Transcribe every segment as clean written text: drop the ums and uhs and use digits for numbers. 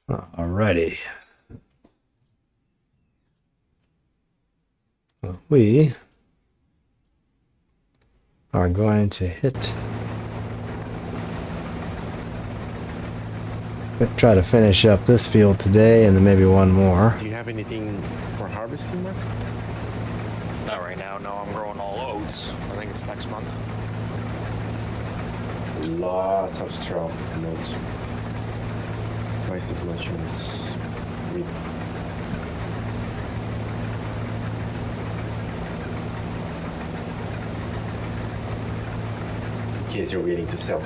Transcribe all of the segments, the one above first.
Alrighty. We are going to try to finish up this field today and then maybe one more. Do you have anything for harvesting, Mark? Not right now, no. I'm growing all oats. I think it's next month. Lots of straw notes. Twice as much as wheat. In case you're waiting to sell.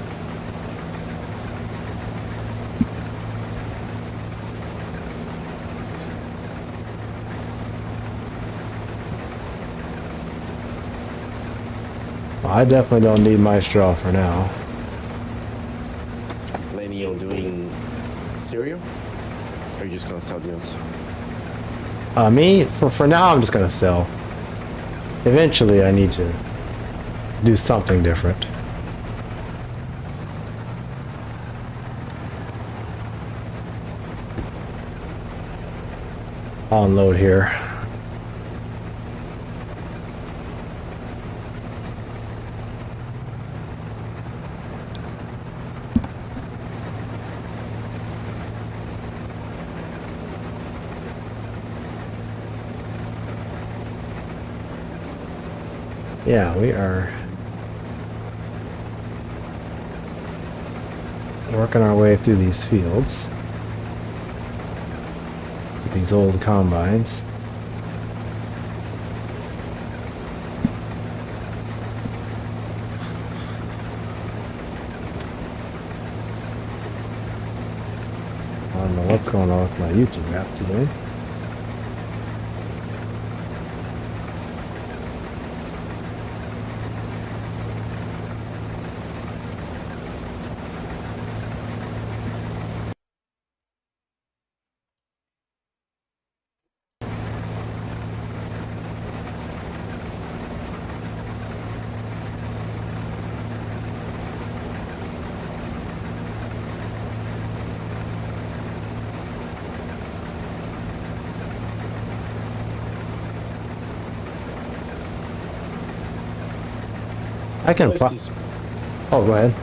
I definitely don't need my straw for now. Planning on doing cereal? Or are you just gonna sell the oats? Me, for now, I'm just gonna sell. Eventually, I need to do something different. I'll unload here. Yeah, we are working our way through these fields with these old combines. I don't know what's going on with my YouTube app today. I can. Oh, go ahead.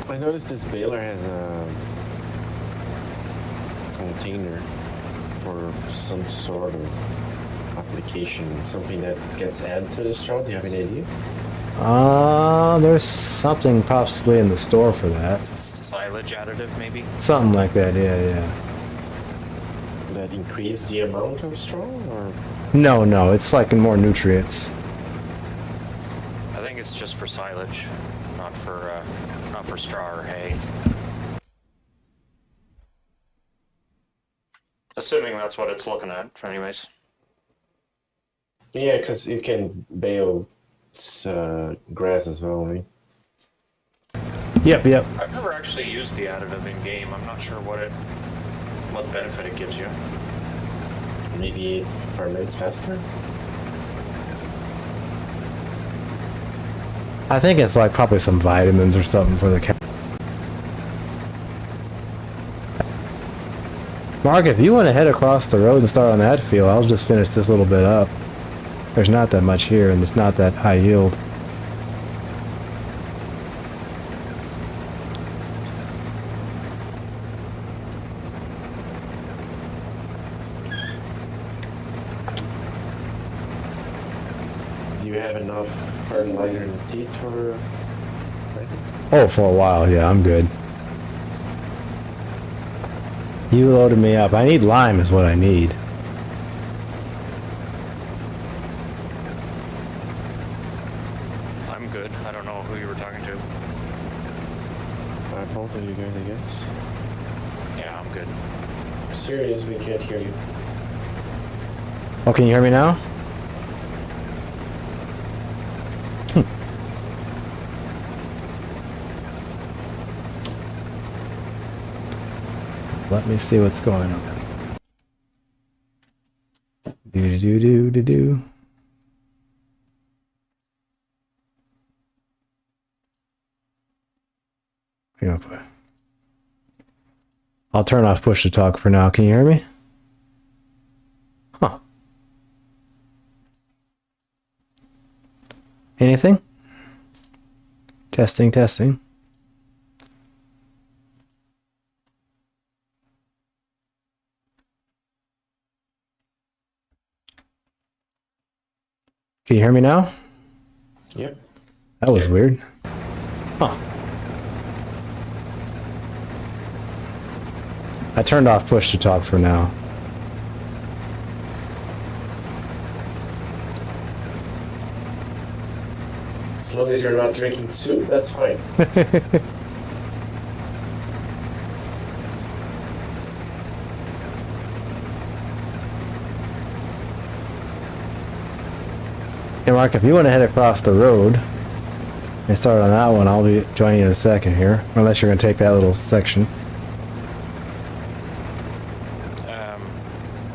I noticed this baler has a container for some sort of application, something that gets added to the straw. Do you have any idea? There's something possibly in the store for that. Silage additive, maybe? Something like that, yeah. Would that increase the amount of straw, or? No, it's like more nutrients. I think it's just for silage, not for straw or hay. Assuming that's what it's looking at, anyways. Yeah, because you can bale grass as well, right? Yep. I've never actually used the additive in game. I'm not sure what benefit it gives you. Maybe it ferments faster? I think it's like probably some vitamins or something for the cow. Mark, if you want to head across the road and start on that field, I'll just finish this little bit up. There's not that much here, and it's not that high yield. Do you have enough fertilizer and seeds for planting? Oh, for a while, yeah, I'm good. You loaded me up. I need lime is what I need. I'm good. I don't know who you were talking to. Both of you guys, I guess. Yeah, I'm good. Serious, we can't hear you. Oh, can you hear me now? Let me see what's going on. Do. I'll turn off push to talk for now. Can you hear me? Huh. Anything? Testing, testing. Can you hear me now? Yep. That was weird. Huh. I turned off push to talk for now. As long as you're not drinking soup, that's fine. Hey Mark, if you want to head across the road and start on that one, I'll be joining you in a second here. Unless you're going to take that little section.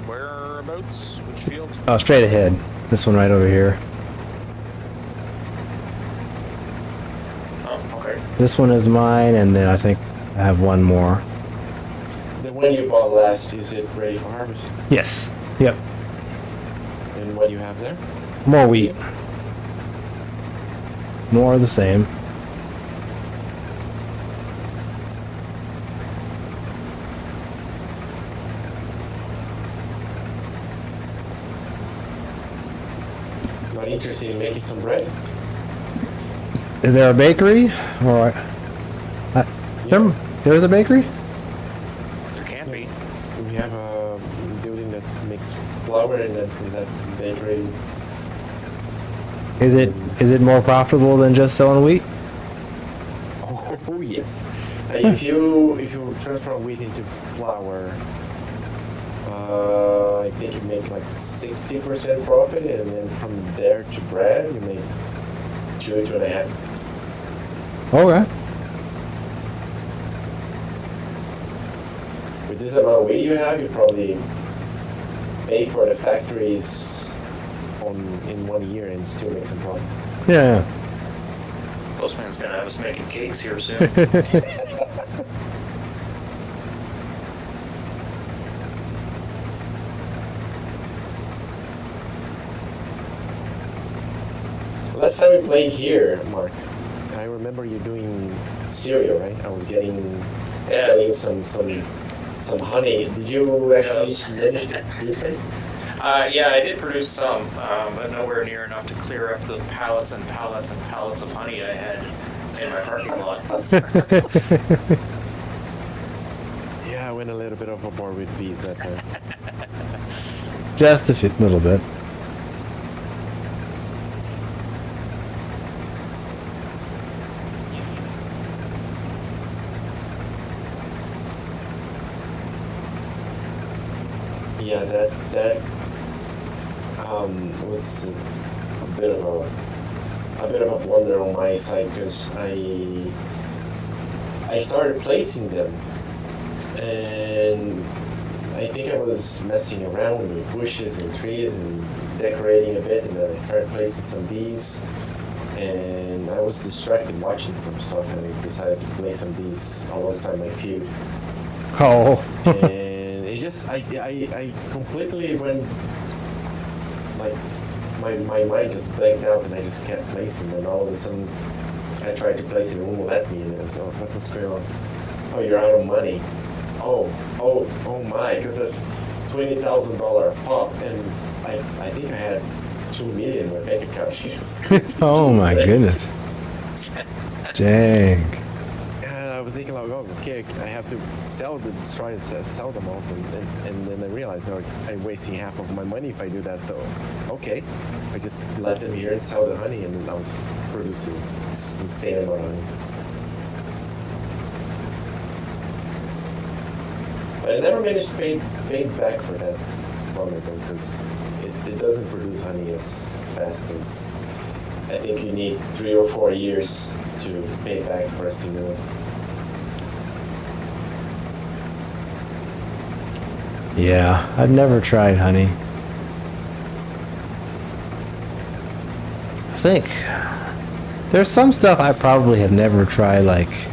Whereabouts? Which field? Oh, straight ahead. This one right over here. Oh, okay. This one is mine, and then I think I have one more. The one you bought last, is it ready for harvest? Yes. Yep. And what do you have there? More wheat. More of the same. Not interested in making some bread? Is there a bakery? Or there's a bakery? There can be. We have a building that makes flour, and then from that bakery. Is it more profitable than just selling wheat? Oh yes. If you transform wheat into flour, I think you make like 60% profit, and then from there to bread, you make 2.5. Okay. With this amount of wheat you have, you probably pay for the factories in 1 year and still make some profit. Yeah. Postman's gonna have us making cakes here soon. Last time we played here, Mark, I remember you doing cereal, right? I was selling you some honey. Did you actually manage to do something? Yeah, I did produce some, but nowhere near enough to clear up the pallets and pallets and pallets of honey I had in my parking lot. Yeah, I went a little bit overboard with bees that time. Just a little bit. Yeah, that was a bit of a blunder on my side, because I started placing them, and I think I was messing around with bushes and trees and decorating a bit, and then I started placing some bees, and I was distracted watching some stuff, and I decided to place some bees alongside my field. Oh. And it just I completely went, like, my mind just blanked out, and I just kept placing, and all of a sudden I tried to place it, and it wouldn't let me, and I was like, what was going on? Oh, you're out of money. Oh my, because that's $20,000 pop, and I think I had 2 million in my bank account. Oh my goodness. Dang. And I was thinking, like, oh, okay, I have to sell them all, and then I realized, oh, I'm wasting half of my money if I do that. So, okay, I just let them here and sell the honey, and I was producing this insane amount of honey. But I never managed to pay back for that long ago, because it doesn't produce honey as fast as, I think you need 3 or 4 years to pay back for a single one. Yeah, I've never tried honey. I think there's some stuff I probably have never tried, like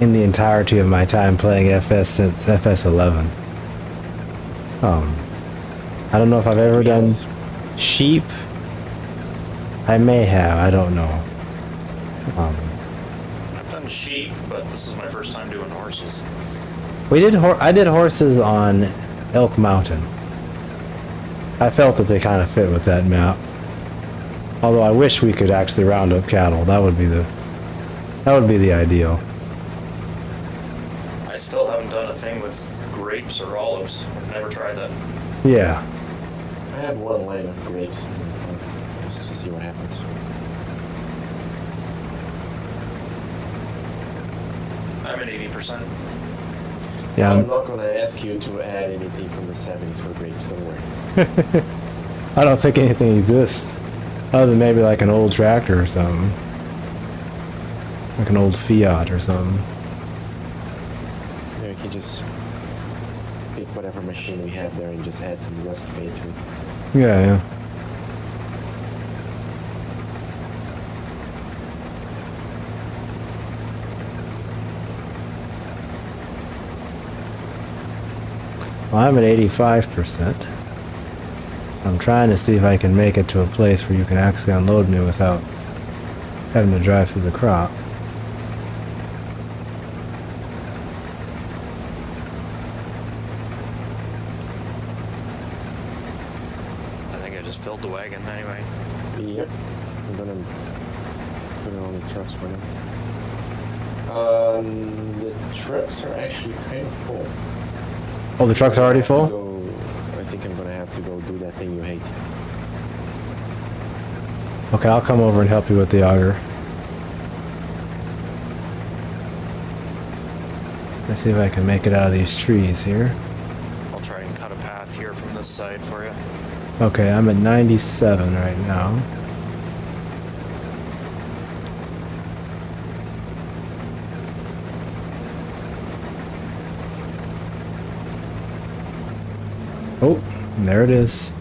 in the entirety of my time playing FS since FS11. I don't know if I've ever done Yes. sheep. I may have, I don't know. I've done sheep, but this is my first time doing horses. I did horses on Elk Mountain. I felt that they kind of fit with that map. Although I wish we could actually round up cattle. That would be the ideal. I still haven't done a thing with grapes or olives. I've never tried that. Yeah. I have one line of grapes. Just to see what happens. I'm at 80%. Yeah. I'm not gonna ask you to add anything from the 70s for grapes, don't worry. I don't think anything exists. Other than maybe like an old tractor or something. Like an old Fiat or something. You can just pick whatever machine we have there and just add some rust paint to it. Yeah. Well, I'm at 85%. I'm trying to see if I can make it to a place where you can actually unload me without having to drive through the crop. I think I just filled the wagon anyway. Yep. I'm gonna put it on the trucks for now. The trucks are actually kind of full. Oh, the truck's already full? I think I'm gonna have to go do that thing you hate. Okay, I'll come over and help you with the auger. Let's see if I can make it out of these trees here. I'll try and cut a path here from this side for you. Okay, I'm at 97 right now. Oh, and there it is.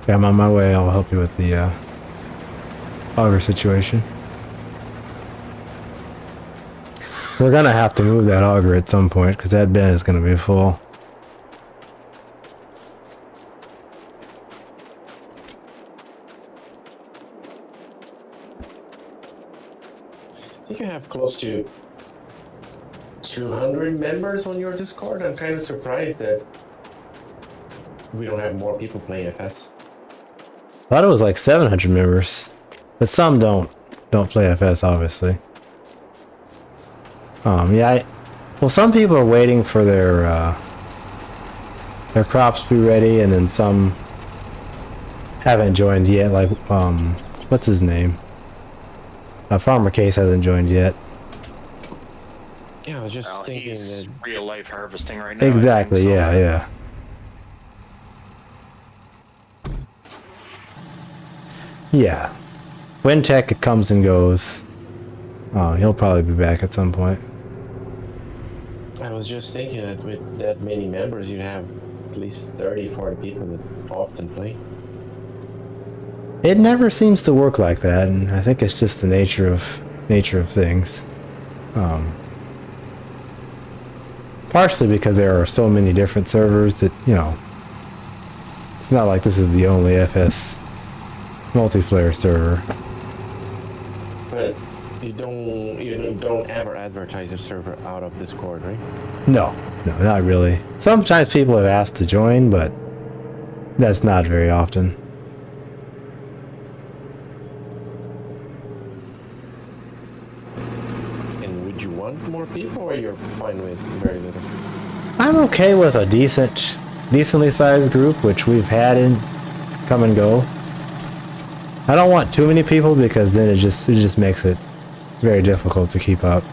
Okay, I'm on my way. I'll help you with the auger situation. We're gonna have to move that auger at some point because that bin is gonna be full. I think you have close to 200 members on your Discord. I'm kind of surprised that we don't have more people playing FS. I thought it was like 700 members, but some don't play FS, obviously. Yeah. Well, some people are waiting for their crops to be ready, and then some haven't joined yet. Like, what's his name? Farmer Case hasn't joined yet. Yeah, I was just Well, thinking he's that. real life harvesting right now. I think, Exactly. so. Yeah. Yeah. When tech comes and goes, he'll probably be back at some point. I was just thinking that with that many members, you'd have at least 30, 40 people that often play. It never seems to work like that, and I think it's just the nature of things. Partially because there are so many different servers that, you know, it's not like this is the only FS multiplayer server. But you don't ever advertise a server out of Discord, right? No, not really. Sometimes people have asked to join, but that's not very often. And would you want more people, or you're fine with very little? I'm okay with a decently sized group, which we've had in come and go. I don't want too many people because then it just makes it very difficult to keep up.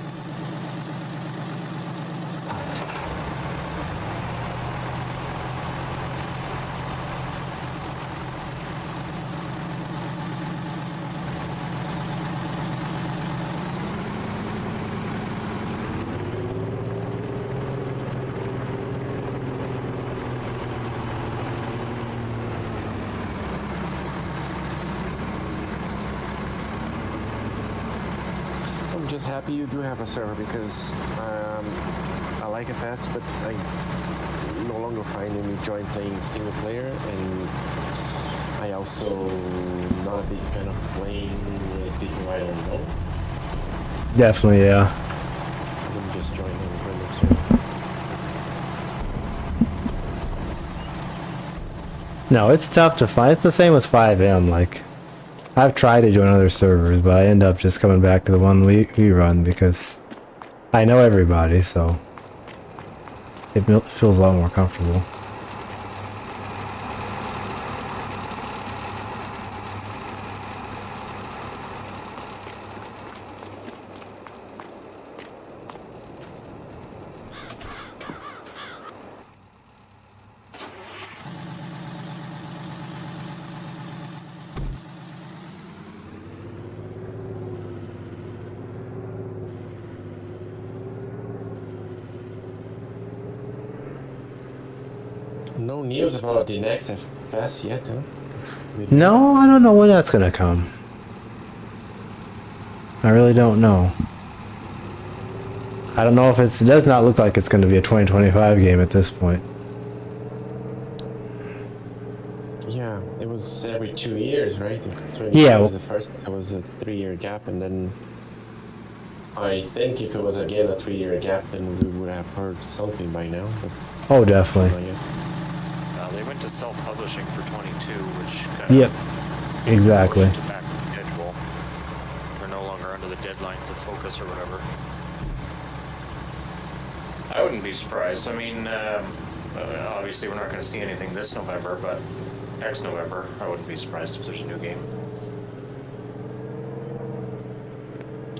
just happy you do have a server because I like FS, but I no longer find any joy playing single player, and I also not a big fan of playing with people I don't know. Definitely, yeah. I wouldn't just join a random server. No, it's tough to find. It's the same with 5M. Like, I've tried to join other servers, but I end up just coming back to the one we run because I know everybody, so it feels a lot more comfortable. No news about the next FS yet, huh? No, I don't know when that's gonna come. I really don't know. I don't know if it does not look like it's going to be a 2025 game at this point. Yeah, it was every 2 years, right? Yeah. Was the first. It was a 3-year gap, and then I think if it was again a 3-year gap, then we would have heard something by now. But Oh, definitely. not yet. They went to self-publishing for 22, which kind Yep. of Exactly. pushed it back to schedule. We're no longer under the deadlines of focus or whatever. I wouldn't be surprised. I mean, obviously we're not going to see anything this November, but next November, I wouldn't be surprised if there's a new game.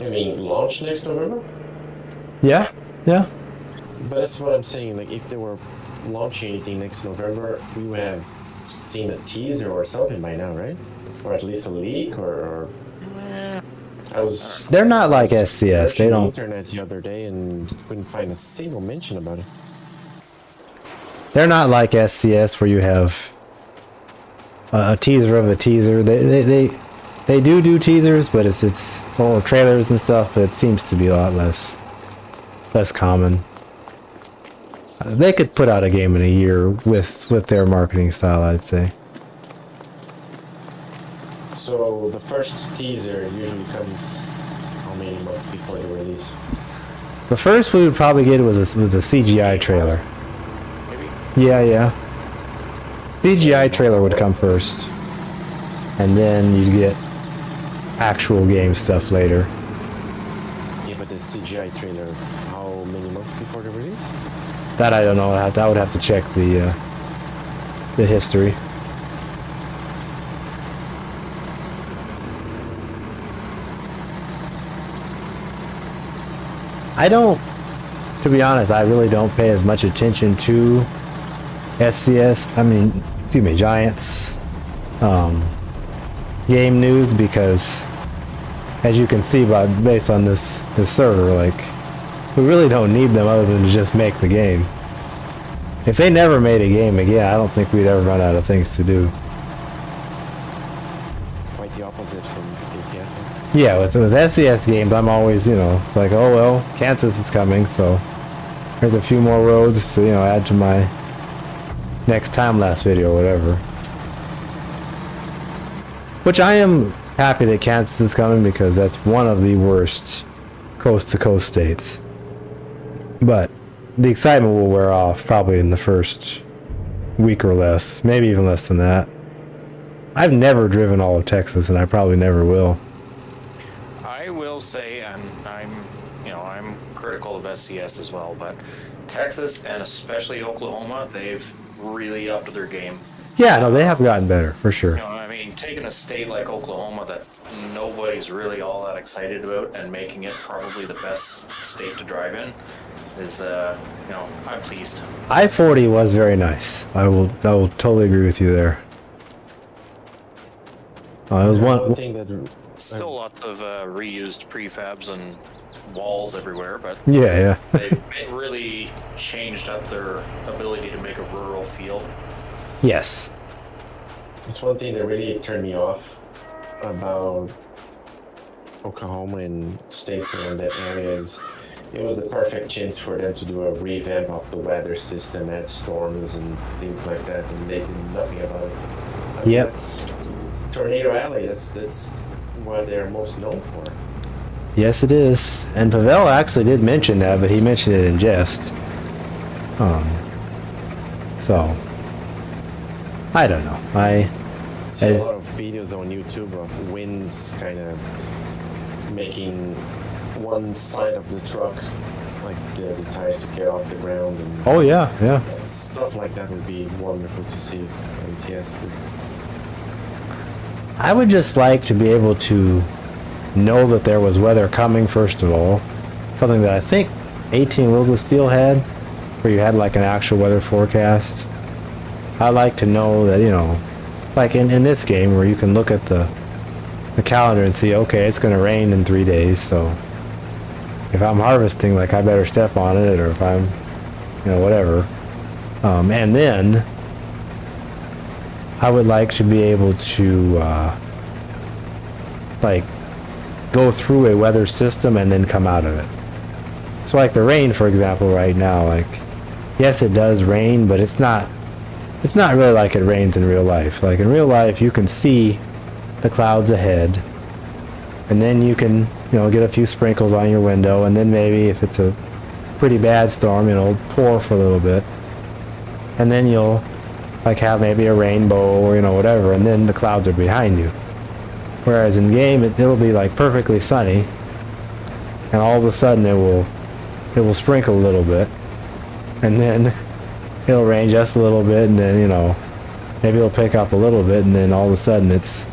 I mean, launch next November? Yeah. Yeah. But that's what I'm saying. Like, if they were launching anything next November, we would have seen a teaser or something by now, right? Or at least a leak, or I was. They're not like I was SCS. They searching the don't. internet the other day and couldn't find a single mention about it. They're not like SCS where you have a teaser of a teaser. They do teasers, but it's all trailers and stuff. But it seems to be a lot less common. They could put out a game in a year with their marketing style, I'd say. So the first teaser usually comes how many months before the release? The first we would probably get was a CGI trailer. Maybe? Yeah. CGI trailer would come first, and then you'd get actual game stuff later. Yeah, but the CGI trailer, how many months before the release? That I don't know. I would have to check the history. To be honest, I really don't pay as much attention to SCS. I mean, excuse me, Giants game news because, as you can see based on this server, like, we really don't need them other than to just make the game. If they never made a game again, I don't think we'd ever run out of things to do. Quite the opposite from ATS. Huh? Yeah, with SCS games, I'm always, it's like, oh well, Kansas is coming, so there's a few more roads to, add to my next time-lapse video or whatever. Which I am happy that Kansas is coming because that's one of the worst coast-to-coast states. But the excitement will wear off probably in the first week or less, maybe even less than that. I've never driven all of Texas, and I probably never will. I will say, and I'm critical of SCS as well, but Texas and especially Oklahoma, they've really upped their game. Yeah, no, they have gotten better, for sure. I mean, taking a state like Oklahoma that nobody's really all that excited about and making it probably the best state to drive in is, I'm pleased. I-40 was very nice. I will totally agree with you there. It was One thing that Still lots of reused prefabs and walls everywhere, but yeah. they've really changed up their ability to make a rural feel. Yes. it's one thing that really turned me off about Oklahoma and states around that area, it was the perfect chance for them to do a revamp of the weather system, add storms and things like that, and they did nothing about it. I mean, Yep. that's Tornado Alley. That's what they're most known for. Yes, it is. And Pavel actually did mention that, but he mentioned it in jest. So I don't know. I See a lot of videos on YouTube of winds kind of making one side of the truck, like the tires to get off the ground, and oh yeah, yeah. stuff like that would be wonderful to see on ATS. But I would just like to be able to know that there was weather coming, first of all. Something that I think 18 Wheels of Steel had, where you had like an actual weather forecast. I like to know that, you know, like in this game where you can look at the calendar and see, okay, it's going to rain in 3 days, so if I'm harvesting, like, I better step on it, or if I'm, you know, whatever. And then I would like to be able to, like, go through a weather system and then come out of it. So, like, the rain, for example, right now, like, yes, it does rain, but it's not really like it rains in real life. Like, in real life, you can see the clouds ahead, and then you can, you know, get a few sprinkles on your window, and then maybe if it's a pretty bad storm, it'll pour for a little bit, and then you'll like have maybe a rainbow or, you know, whatever, and then the clouds are behind you. Whereas in game, it'll be like perfectly sunny, and all of a sudden it will sprinkle a little bit, and then it'll rain just a little bit, and then, you know, maybe it'll pick up a little bit, and then all of a sudden it's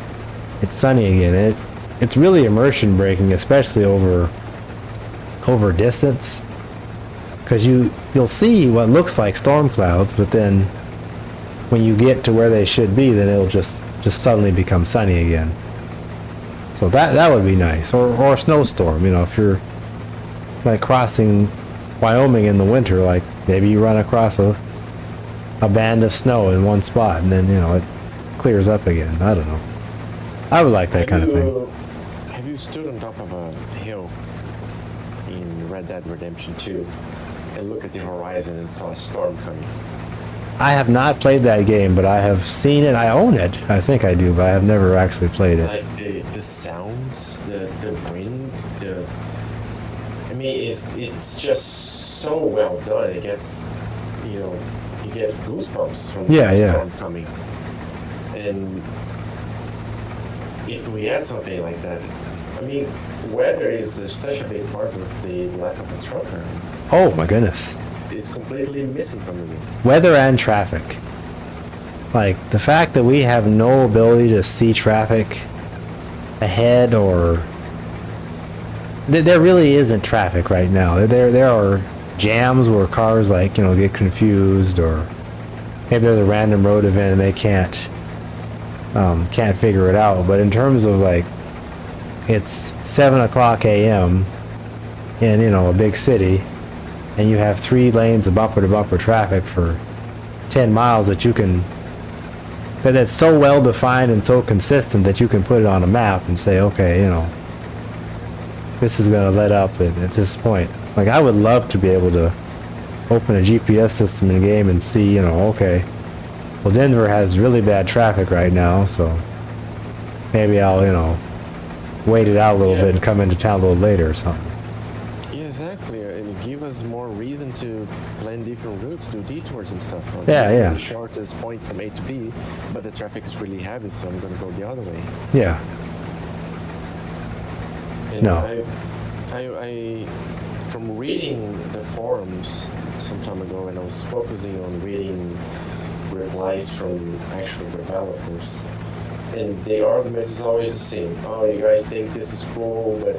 sunny again. It's really immersion breaking, especially over distance, because you'll see what looks like storm clouds, but then when you get to where they should be, then it'll just suddenly become sunny again. So that would be nice. Or a snowstorm, you know, if you're like crossing Wyoming in the winter, like maybe you run across a band of snow in one spot, and then, you know, it clears up again. I don't know. I would like that kind of thing. Have you stood on top of a hill in Red Dead Redemption 2 and look at the horizon and saw a storm coming? I have not played that game, but I have seen it. I own it. I think I do, but I have never actually played it. Like the sounds, the wind, I mean, it's just so well done. It gets, you know, you get goosebumps from the storm coming. And if we had something like that, I mean, weather is such a big part of the life of a trucker. Oh my goodness. It's completely missing from the game. Weather and traffic. Like, the fact that we have no ability to see traffic ahead, or there really isn't traffic right now. There are jams where cars, like, you know, get confused, or maybe there's a random road event and they can't figure it out. But in terms of, like, it's 7 o'clock a.m. in, you know, a big city, and you have 3 lanes of bumper-to-bumper traffic for 10 miles that's so well defined and so consistent that you can put it on a map and say, okay, you know, this is going to let up at this point. Like, I would love to be able to open a GPS system in game and see, you know, okay, well, Denver has really bad traffic right now, so maybe I'll, you know, wait it out a little bit and come into town a little later or something. Yeah, exactly. And give us more reason to plan different routes, do detours and stuff. Like, Yeah, this yeah. is the shortest point from A to B, but the traffic is really heavy, so I'm going to go the other way. Yeah. And No. I from reading the forums some time ago, and I was focusing on reading replies from actual developers, and the argument is always the same. Oh, you guys think this is cool, but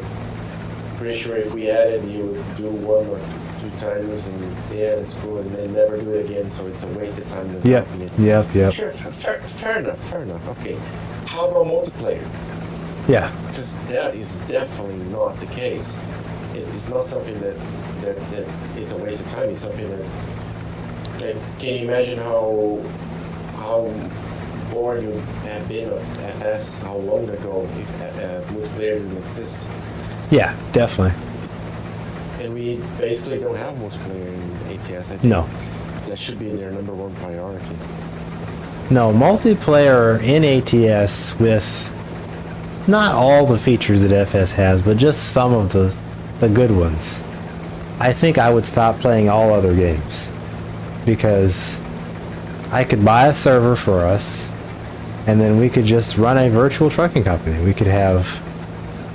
pretty sure if we add it, you would do 1 or 2 times, and yeah, it's cool, and then never do it again, so it's a waste of time developing it. Yep. Sure, fair enough. Okay, how about multiplayer? Yeah. Because that is definitely not the case. It's not something that it's a waste of time. It's something that, like, can you imagine how bored you have been of FS how long ago if multiplayer didn't exist. Yeah, definitely. And we basically don't have multiplayer in ATS. I think No. that should be their number one priority. No, multiplayer in ATS with not all the features that FS has, but just some of the good ones. I think I would stop playing all other games because I could buy a server for us and then we could just run a virtual trucking company. We could have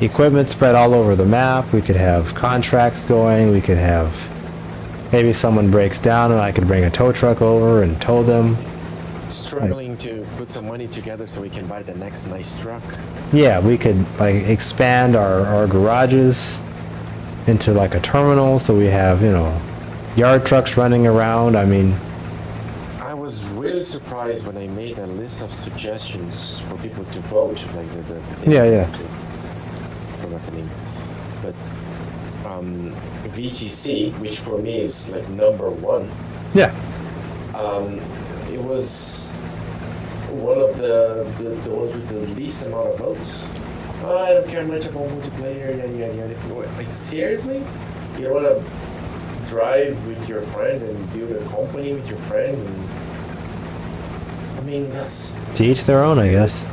equipment spread all over the map. We could have contracts going. We could have maybe someone breaks down and I could bring a tow truck over and tow them. Struggling to put some money together so we can buy the next nice truck. Yeah, we could like expand our garages into like a terminal so we have, you know, yard trucks running around. I mean, I was really surprised when I made a list of suggestions for people to vote, like the Yeah. I forgot the name, but VTC, which for me is like number one. yeah. It was one of the ones with the least amount of votes. Oh, I don't care much about multiplayer, yada yada yada. Like seriously, you want to drive with your friend and build a company with your friend? And, I mean, that's To each their own, I guess.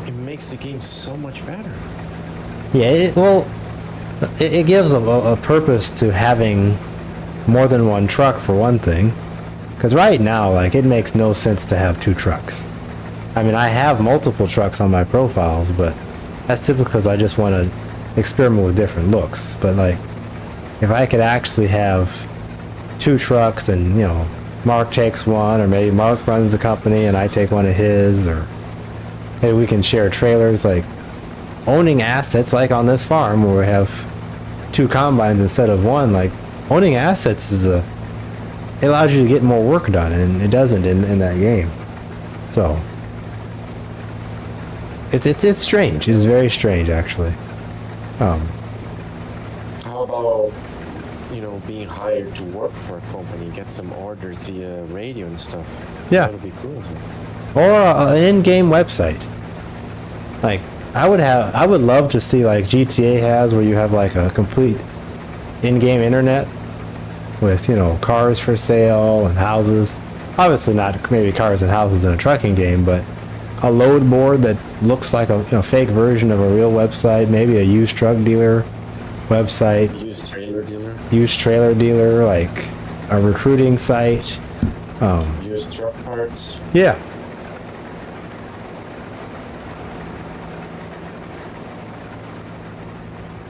it makes the game so much better. Yeah, it gives a purpose to having more than one truck for one thing. Because right now, like, it makes no sense to have two trucks. I mean, I have multiple trucks on my profiles, but that's typically because I just want to experiment with different looks. But, like, if I could actually have two trucks and, you know, Mark takes one, or maybe Mark runs the company and I take one of his, or maybe we can share trailers, like, owning assets like on this farm where we have two combines instead of one, like owning assets it allows you to get more work done, and it doesn't in that game. So it's strange. It's very strange actually. How about, you know, being hired to work for a company, get some orders via radio and stuff? Yeah. That would be cool. Or an in-game website. Like I would love to see like GTA has, where you have like a complete in-game internet with, you know, cars for sale and houses. Obviously not maybe cars and houses in a trucking game, but a load board that looks like a, you know, fake version of a real website, maybe a used truck dealer website, used trailer dealer, like a recruiting site. Used truck parts. Yeah.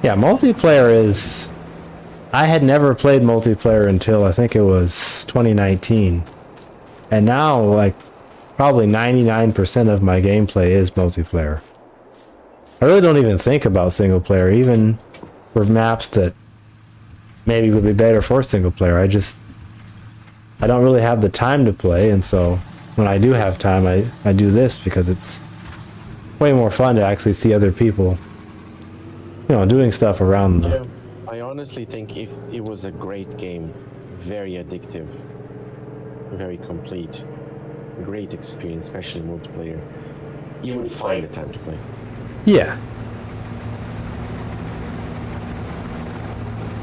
Yeah, multiplayer is... I had never played multiplayer until I think it was 2019. And now, like, probably 99% of my gameplay is multiplayer. I really don't even think about single player, even for maps that maybe would be better for single player. I don't really have the time to play, and so when I do have time, I do this because it's way more fun to actually see other people, you know, doing stuff around them. Yeah, I honestly think if it was a great game, very addictive, very complete, great experience, especially multiplayer, you would find the time to play. Yeah.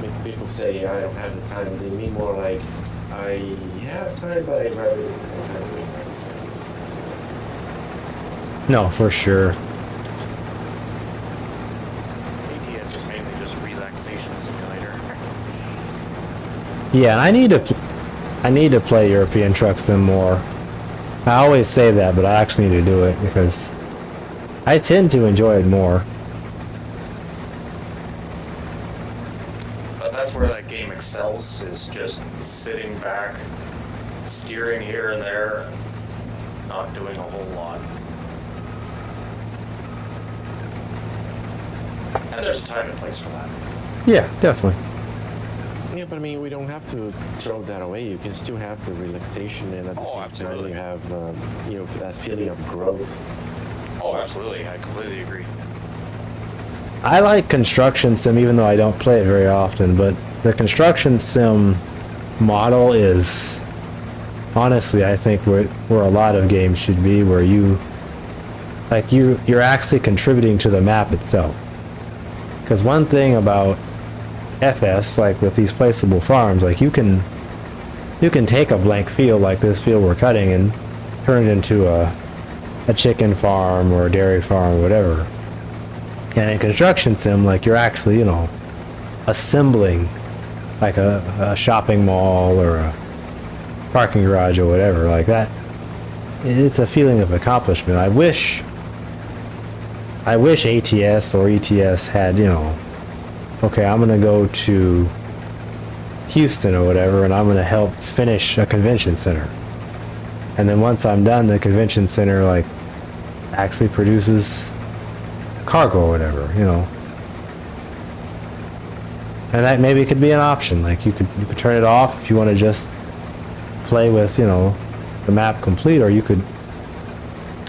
Like people say, I don't have the time, they mean more like, I have time, but I'd rather have time to play. No, for sure. ATS is mainly just relaxation simulator. Yeah, I need to play European Truck Sim more. I always say that, but I actually need to do it because I tend to enjoy it more. But that's where that game excels, is just sitting back, steering here and there, and not doing a whole lot. And there's a time and place for that. Yeah, definitely. Yeah, but I mean, we don't have to throw that away. You can still have the relaxation, and at the same absolutely. time, you have, you know, that feeling of growth. Oh, absolutely. I completely agree. I like construction sim even though I don't play it very often, but the construction sim model is honestly, I think where a lot of games should be, where you're actually contributing to the map itself. Because one thing about FS, like with these placeable farms, like you can take a blank field like this field we're cutting and turn it into a chicken farm or a dairy farm or whatever. And in construction sim, like you're actually, you know, assembling like a shopping mall or a parking garage or whatever like that. It's a feeling of accomplishment. I wish ATS or ETS had, you know, okay, I'm gonna go to Houston or whatever and I'm gonna help finish a convention center. And then once I'm done, the convention center like actually produces cargo or whatever, you know. And that maybe could be an option. Like you could turn it off if you want to just play with, you know, the map complete, or you could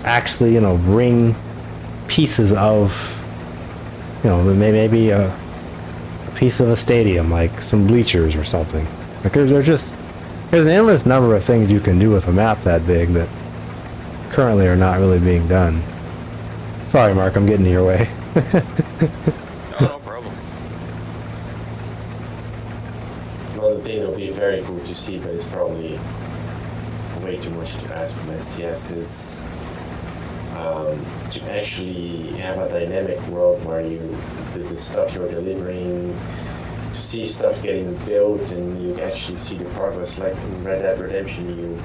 actually, you know, bring pieces of, you know, maybe a piece of a stadium, like some bleachers or something. Like there's an endless number of things you can do with a map that big that currently are not really being done. Sorry, Mark, I'm getting in your way. No problem. Another thing that would be very cool to see, but it's probably way too much to ask from SCS, is to actually have a dynamic world where the stuff you're delivering, to see stuff getting built and you actually see the progress. Like in Red Dead Redemption,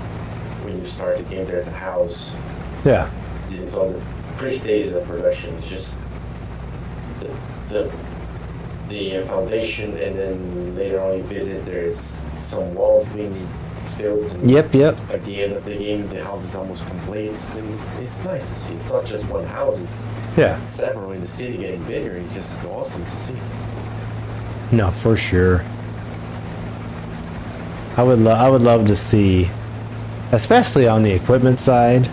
when you start the game, there's a house. Yeah. It's on the pre-stage of the production. It's just the foundation, and then later on you visit, there's some walls being built. And Yep. at the end of the game, the house is almost complete. And it's nice to see. It's not just one house. It's Yeah. several in the city getting bigger. It's just awesome to see. No, for sure. I would love to see, especially on the equipment side,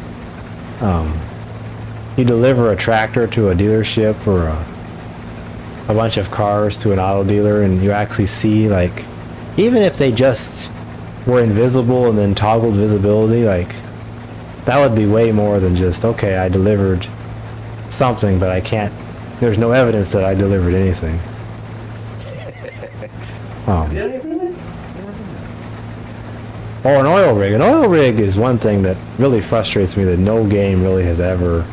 you deliver a tractor to a dealership or a bunch of cars to an auto dealer, and you actually see, like, even if they just were invisible and then toggled visibility, like, that would be way more than just, okay, I delivered something, but I can't, there's no evidence that I delivered anything. Did I really? Or an oil rig. An oil rig is one thing that really frustrates me that no game really has ever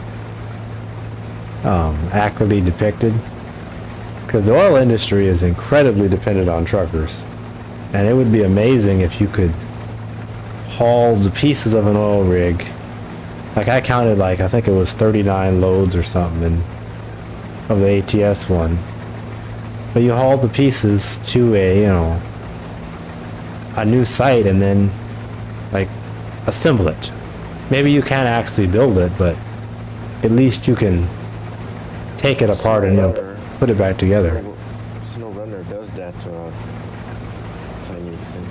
accurately depicted. Because the oil industry is incredibly dependent on truckers. And it would be amazing if you could haul the pieces of an oil rig. Like I counted, like, I think it was 39 loads or something of the ATS one. But you haul the pieces to a new site and then, like, assemble it. Maybe you can't actually build it, but at least you can take it apart and, you know, put it back together. Snow Runner does that to a tiny extent.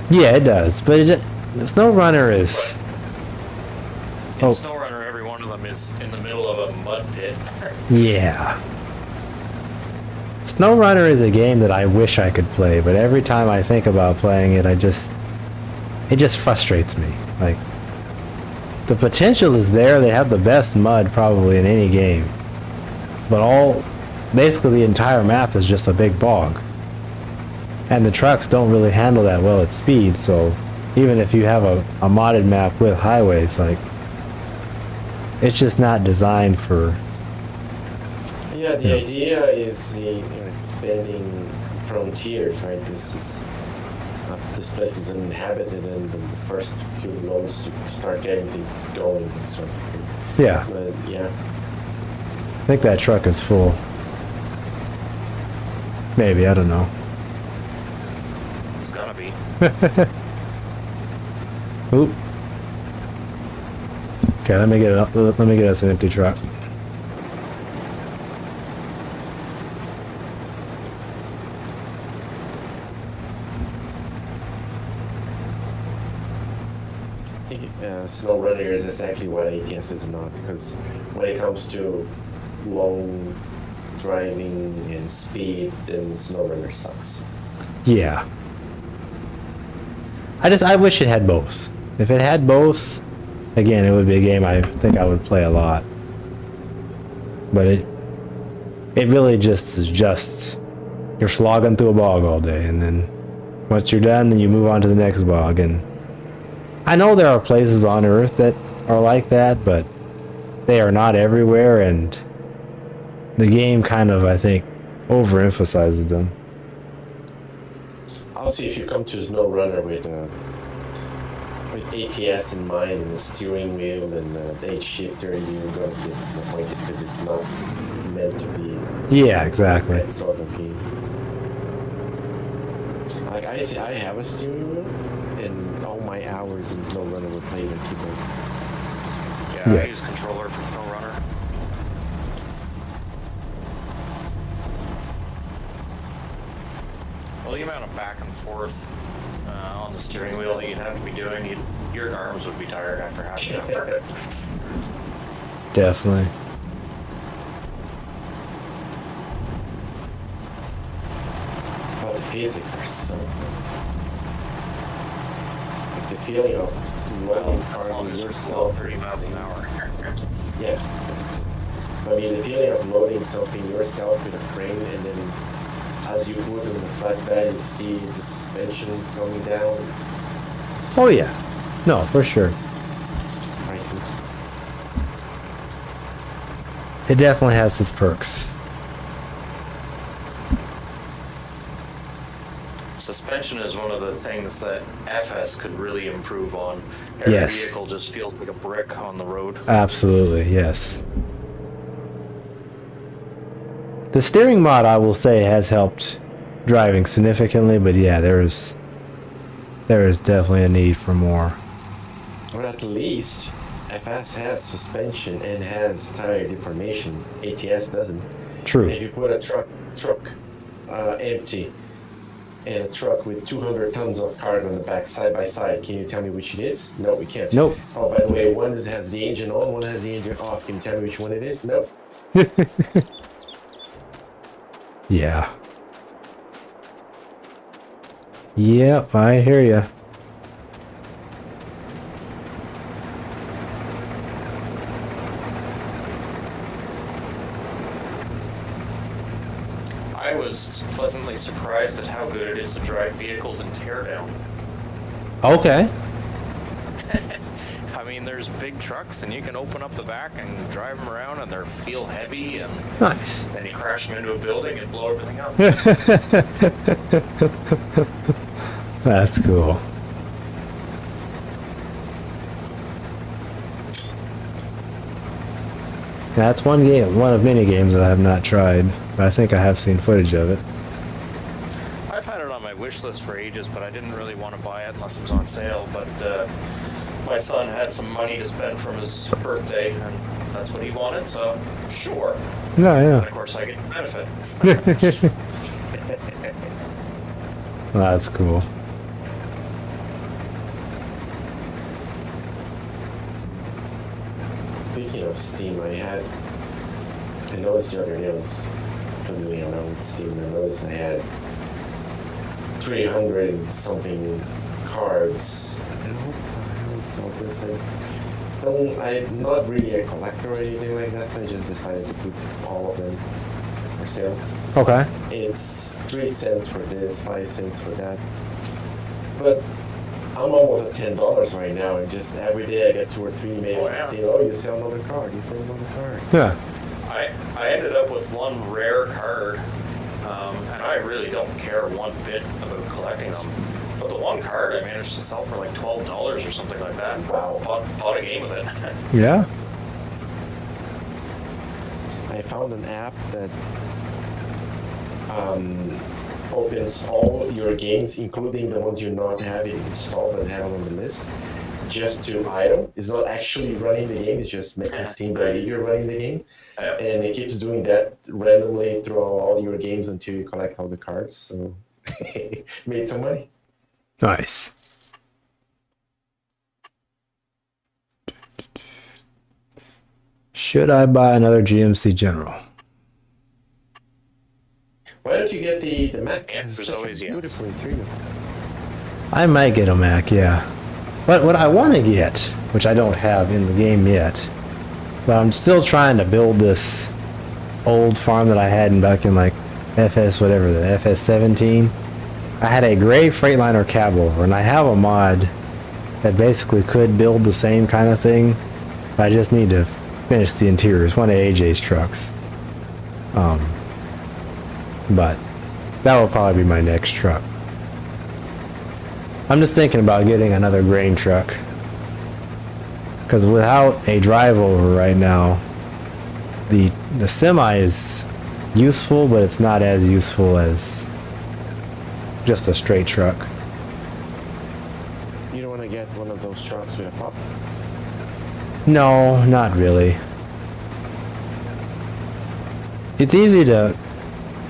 Yeah, it does. But Snow Runner is... In SnowRunner, every one of them is in the middle of a mud pit. Yeah. SnowRunner is a game that I wish I could play, but every time I think about playing it, it just frustrates me. Like, the potential is there. They have the best mud probably in any game, but basically the entire map is just a big bog, and the trucks don't really handle that well at speed. So even if you have a modded map with highways, like, it's just not designed for... Yeah, the idea is expanding frontiers, right? This place is uninhabited, and the first few loads to start getting things going, sort of thing. Yeah. But yeah, I think that truck is full. Maybe, I don't know. It's gonna be. Oop. Okay, let me get us an empty truck. I think Snow Runner is exactly what ATS is not, because when it comes to long driving and speed, then Snow Runner sucks. Yeah. I wish it had both. If it had both, again, it would be a game I think I would play a lot. But it really just is just you're slogging through a bog all day, and then once you're done, then you move on to the next bog. And I know there are places on Earth that are like that, but they are not everywhere, and the game kind of, I think, overemphasizes them. I'll see if you come to a snow runner with ATS in mind and the steering wheel and the H shifter, you're gonna get disappointed because it's not meant to be Yeah, exactly. that sort of game. Like I see, I have a steering wheel, and all my hours in snow runner were played on keyboard. Yeah, Yeah. I use controller for no runner. Well, the amount of back and forth on the steering wheel that you'd have to be doing, your arms would be tired after half an hour. Definitely. But the physics are so good. Like the feeling of running As long car as you're yourself. 30 miles an hour. Yeah. I mean, the feeling of loading something yourself with a crane, and then as you put it on the flatbed, you see the suspension coming down. Oh yeah. No, for sure. Priceless. It definitely has its perks. Suspension is one of the things that FS could really improve on. Every Yes. vehicle just feels like a brick on the road. Absolutely, yes. The steering mod, I will say, has helped driving significantly, but yeah, there is definitely a need for more. Or at least, FS has suspension and has tire deformation. ATS doesn't. True. If you put a truck empty and a truck with 200 tons of cargo on the back side by side, can you tell me which it is? No, we can't. Nope. Oh, by the way, one has the engine on, one has the engine off. Can you tell me which one it is? No. Yeah. Yep, I hear ya. I was pleasantly surprised at how good it is to drive vehicles in teardown. Okay. I mean, there's big trucks, and you can open up the back and drive them around, and they feel heavy, and Nice. then you crash them into a building and blow everything up. That's cool. That's one game, one of many games that I have not tried, but I think I have seen footage of it. I've had it on my wish list for ages, but I didn't really want to buy it unless it was on sale. But my son had some money to spend from his birthday, and that's what he wanted, so sure. No, And yeah. of course, I get the benefit. That's cool. Speaking of Steam, I noticed the other day I was fiddling around with Steam, and I noticed I had 300 and something cards. And what the hell is all this? I'm not really a collector or anything like that, so I just decided to put all of them for sale. Okay. It's 3 cents for this, 5 cents for that. But I'm almost at $10 right now, and just every day I get 2 or 3 emails Wow. saying, "Oh, you sell another card, you sell another card." Yeah. I ended up with one rare card, and I really don't care one bit about collecting them. But the one card I managed to sell for like $12 or something like that. Wow. Bought a game with it. Yeah. I found an app that opens all your games, including the ones you're not having installed but have on the list, just to idle. It's not actually running the game, it's just making Steam believe you're running the game. Yeah. And it keeps doing that randomly through all your games until you collect all the cards. So made some money. Nice. Should I buy another GMC General? Why don't you get the Mac? Yeah, It's there's such a always yes. beautiful interior. I might get a Mac, yeah. But what I want to get, which I don't have in the game yet, but I'm still trying to build this old farm that I had in back in like FS whatever, the FS17. I had a gray Freightliner cab over, and I have a mod that basically could build the same kind of thing. I just need to finish the interiors, one of AJ's trucks. But that will probably be my next truck. I'm just thinking about getting another grain truck. Because without a drive over right now, the semi is useful, but it's not as useful as just a straight truck. You don't want to get one of those trucks with a pop? No, not really. It's easy to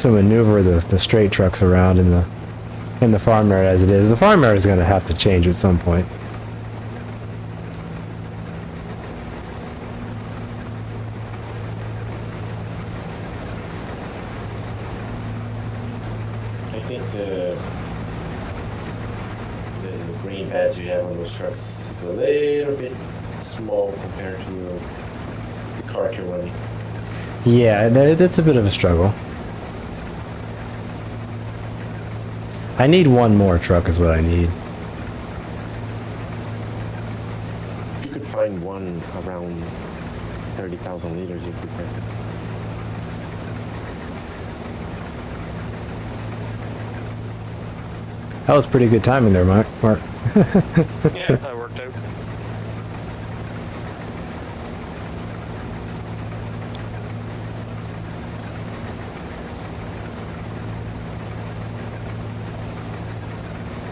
maneuver the straight trucks around in the farm yard as it is. The farm yard is going to have to change at some point. I think the green pads you have on those trucks is a little bit small compared to the cart you're running. Yeah, it's a bit of a struggle. I need one more truck is what I need. If you could find one around 30,000 liters, you'd be perfect. That was pretty good timing there, Mark. Yeah, that worked out.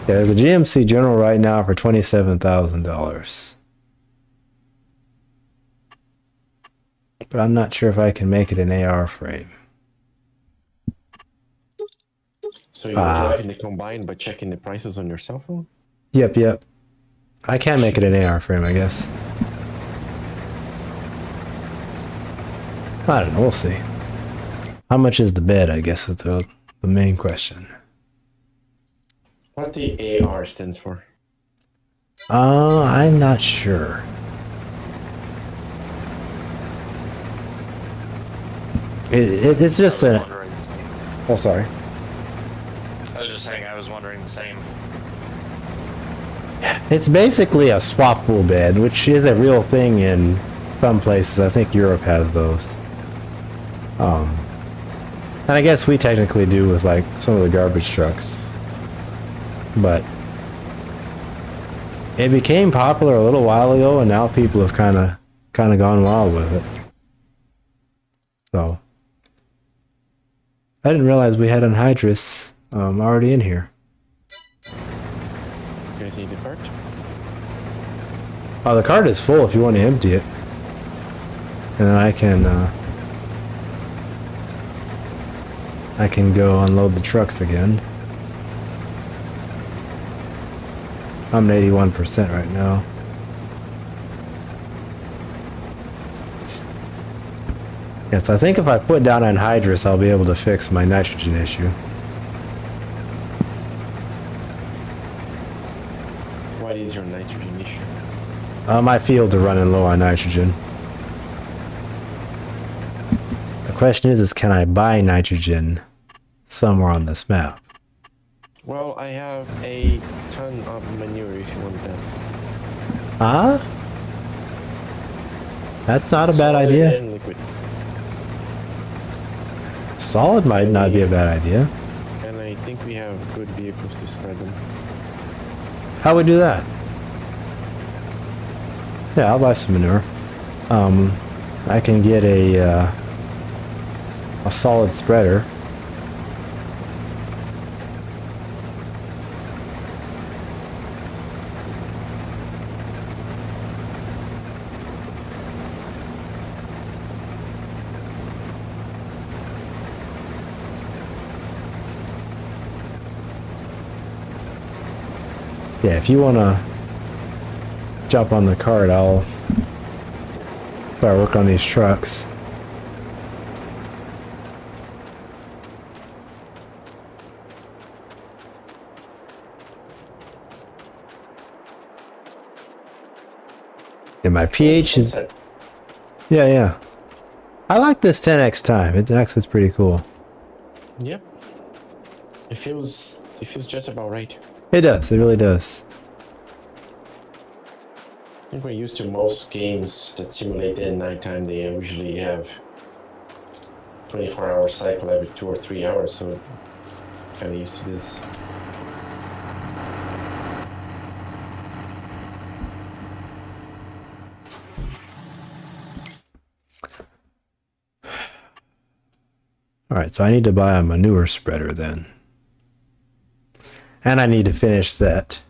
Yeah, there's a GMC General right now for $27,000. But I'm not sure if I can make it an AR frame. So you're driving the combine but checking the prices on your cell phone? Yep. I can make it an AR frame, I guess. I don't know, we'll see. How much is the bed, I guess, is the main question. What the AR stands for? I'm not sure. It's just a... Wondering the same. Oh, sorry. I was just saying I was wondering the same. It's basically a swappable bed, which is a real thing in some places. I think Europe has those. And I guess we technically do with like some of the garbage trucks. But it became popular a little while ago, and now people have kind of gone wild with it. So I didn't realize we had anhydrous already in here. You guys need the cart? Oh, the cart is full if you want to empty it. And then I can go unload the trucks again. I'm at 81% right now. Yes, I think if I put down anhydrous, I'll be able to fix my nitrogen issue. What is your nitrogen issue? My fields are running low on nitrogen. The question is can I buy nitrogen somewhere on this map? Well, I have a ton of manure if you want that. Huh? That's not a bad Solid idea. and liquid. Solid might not be a bad idea. And I think we have good vehicles to spread them. How we do that? Yeah, I'll buy some manure. I can get a solid spreader. Yeah, if you want to jump on the cart, I'll start working on these trucks. And my pH is... Sunset. Yeah, yeah. I like this 10x time. It actually is pretty cool. Yep. It feels just about right. It does. It really does. I think we're used to most games that simulate in nighttime. They usually have 24-hour cycle every 2 or 3 hours, so kind of used to this. Alright, so I need to buy a manure spreader then. And I need to finish that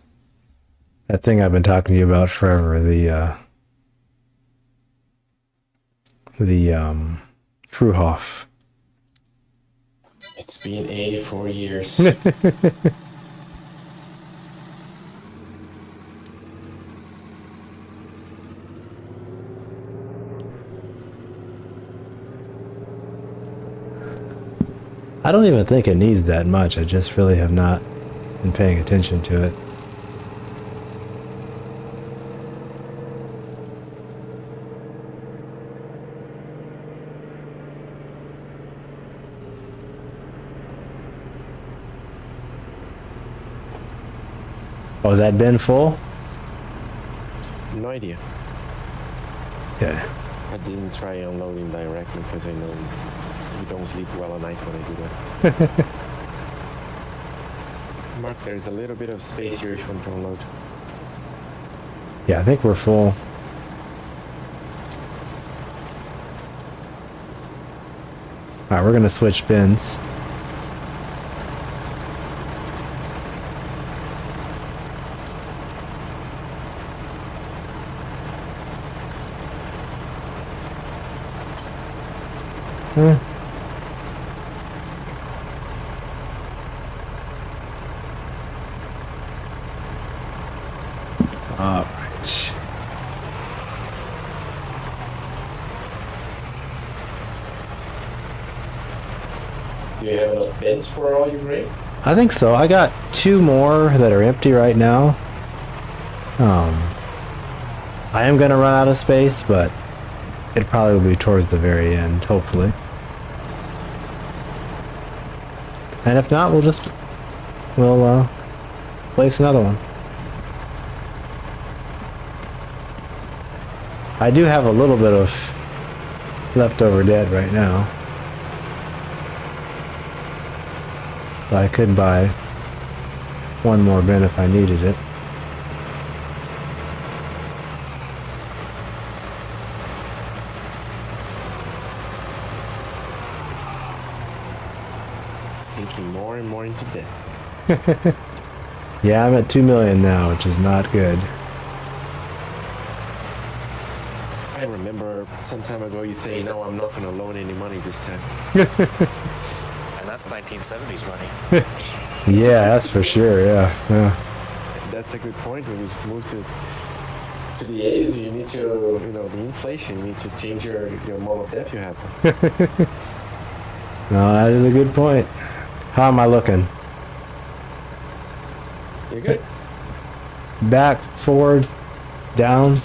thing I've been talking to you about forever, the Fruhoff. It's been 84 years. I don't even think it needs that much. I just really have not been paying attention to it. Oh, has that been full? No idea. Okay. I didn't try unloading directly because I know you don't sleep well at night when I do that. Mark, there's a little bit of space here if you want to unload. Yeah, I think we're full. Alright, we're gonna switch bins. Alright. Do you have enough bins for all your grain? I think so. I got 2 more that are empty right now. I am gonna run out of space, but it probably will be towards the very end, hopefully. And if not, we'll place another one. I do have a little bit of leftover dead right now. So I could buy one more bin if I needed it. Sinking more and more into this. Yeah, I'm at 2 million now, which is not good. I remember some time ago you say, no, I'm not going to loan any money this time. And that's 1970s money. Yeah, that's for sure, yeah. That's a good point. When you move to the 80s, you need to, the inflation, you need to change your amount of debt you have. No, that is a good point. How am I looking? You're good. Back, forward, down?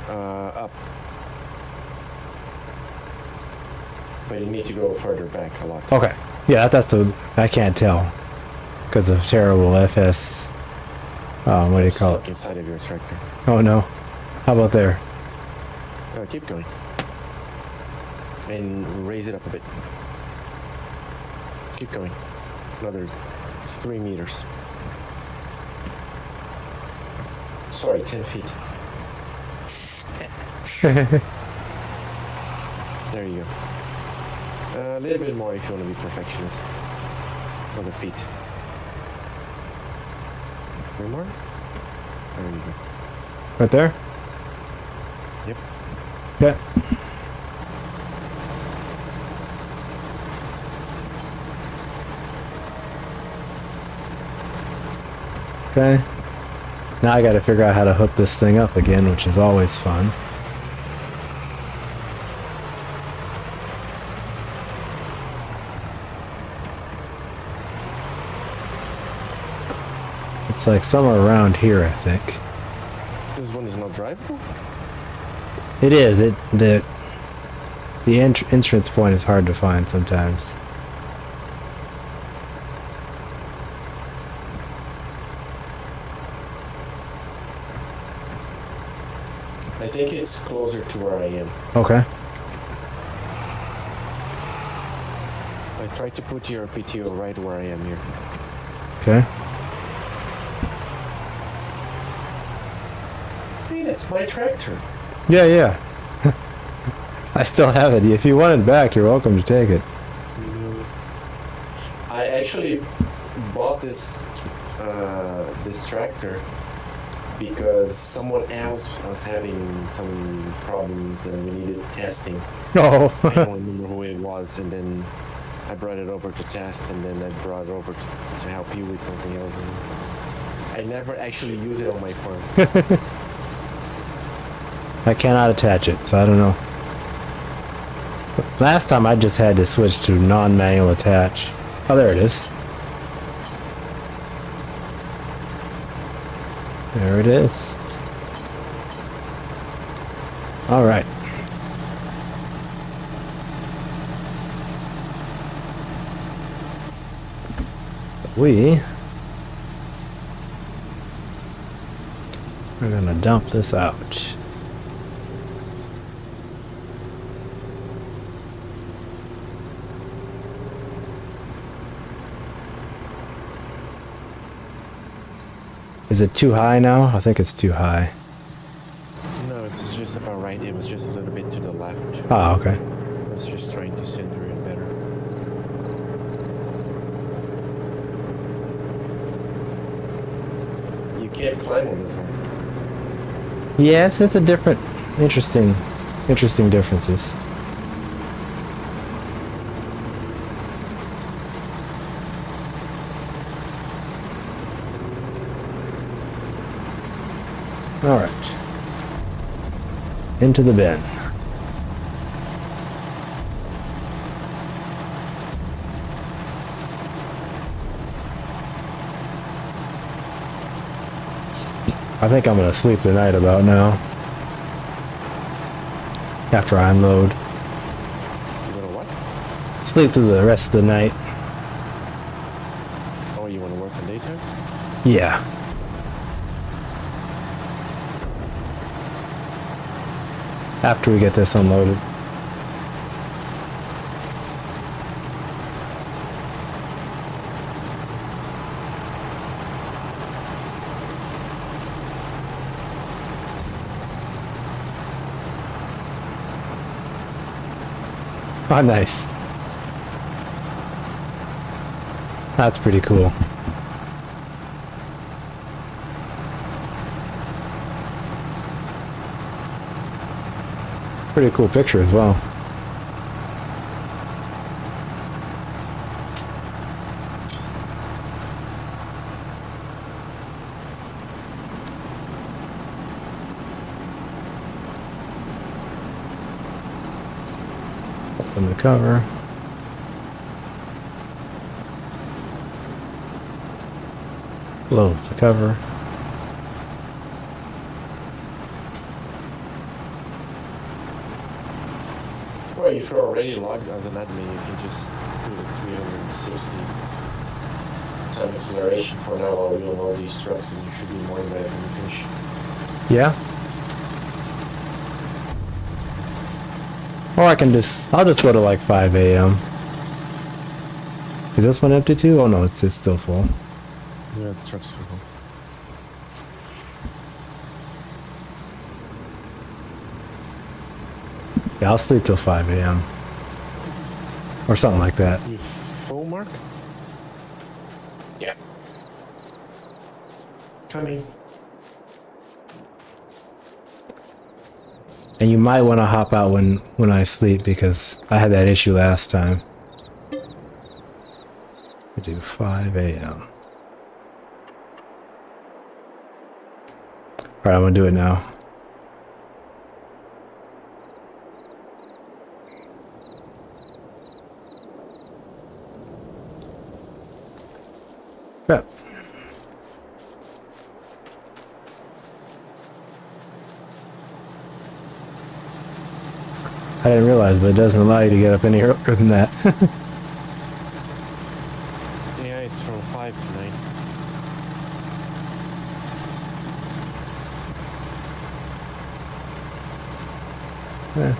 Up. But you need to go further back a lot. Okay. Yeah, I can't tell. Because of terrible FS. What do you call Stuck it? inside of your tractor. Oh no. How about there? Keep going. And raise it up a bit. Keep going. Another 3 meters. Sorry, 10 feet. There you go. A little bit more if you want to be perfectionist. Another feet. 3 more. There you go. Right there? Yep. Yeah. Okay. Now I gotta figure out how to hook this thing up again, which is always fun. It's like somewhere around here, I think. This one is not drivable? It is. The entrance point is hard to find sometimes. I think it's closer to where I am. Okay. I tried to put your PTO right where I am here. Okay. Hey, that's my tractor. Yeah, yeah. I still have it. If you want it back, you're welcome to take it. No. I actually bought this tractor because someone else was having some problems and we needed testing. Oh. I don't remember who it was, and then I brought it over to test, and then I brought it over to help you with something else. And I never actually use it on my farm. I cannot attach it, so I don't know. Last time I just had to switch to non-manual attach. Oh, there it is. There it is. All right. We are gonna dump this out. Is it too high now? I think it's too high. No, it's just about right. It was just a little bit to the left. Oh, okay. I was just trying to center it better. You can't climb on this one. Yes, it's a different, interesting differences. All right. Into the bin. I think I'm gonna sleep the night about now. After I unload. You wanna what? Sleep through the rest of the night. Oh, you wanna work on daytime? Yeah. After we get this unloaded. Oh, nice. That's pretty cool. Pretty cool picture as well. Open the cover. Close the cover. Well, if you're already logged as an admin, you can just do the 360 time acceleration for now while we unload these trucks, and you should be more than ready to finish. Yeah. Or I can I'll just go to like 5 a.m. Is this one empty too? Oh no, it's still full. Yeah, the truck's full. Yeah, I'll sleep till 5 a.m. Or something like that. You full, Mark? Yeah. Coming. And you might want to hop out when I sleep because I had that issue last time. I do 5 a.m. Alright, I'm gonna do it now. Yep. I didn't realize, but it doesn't allow you to get up any earlier than that. Yeah, it's from 5 to 9. Yeah.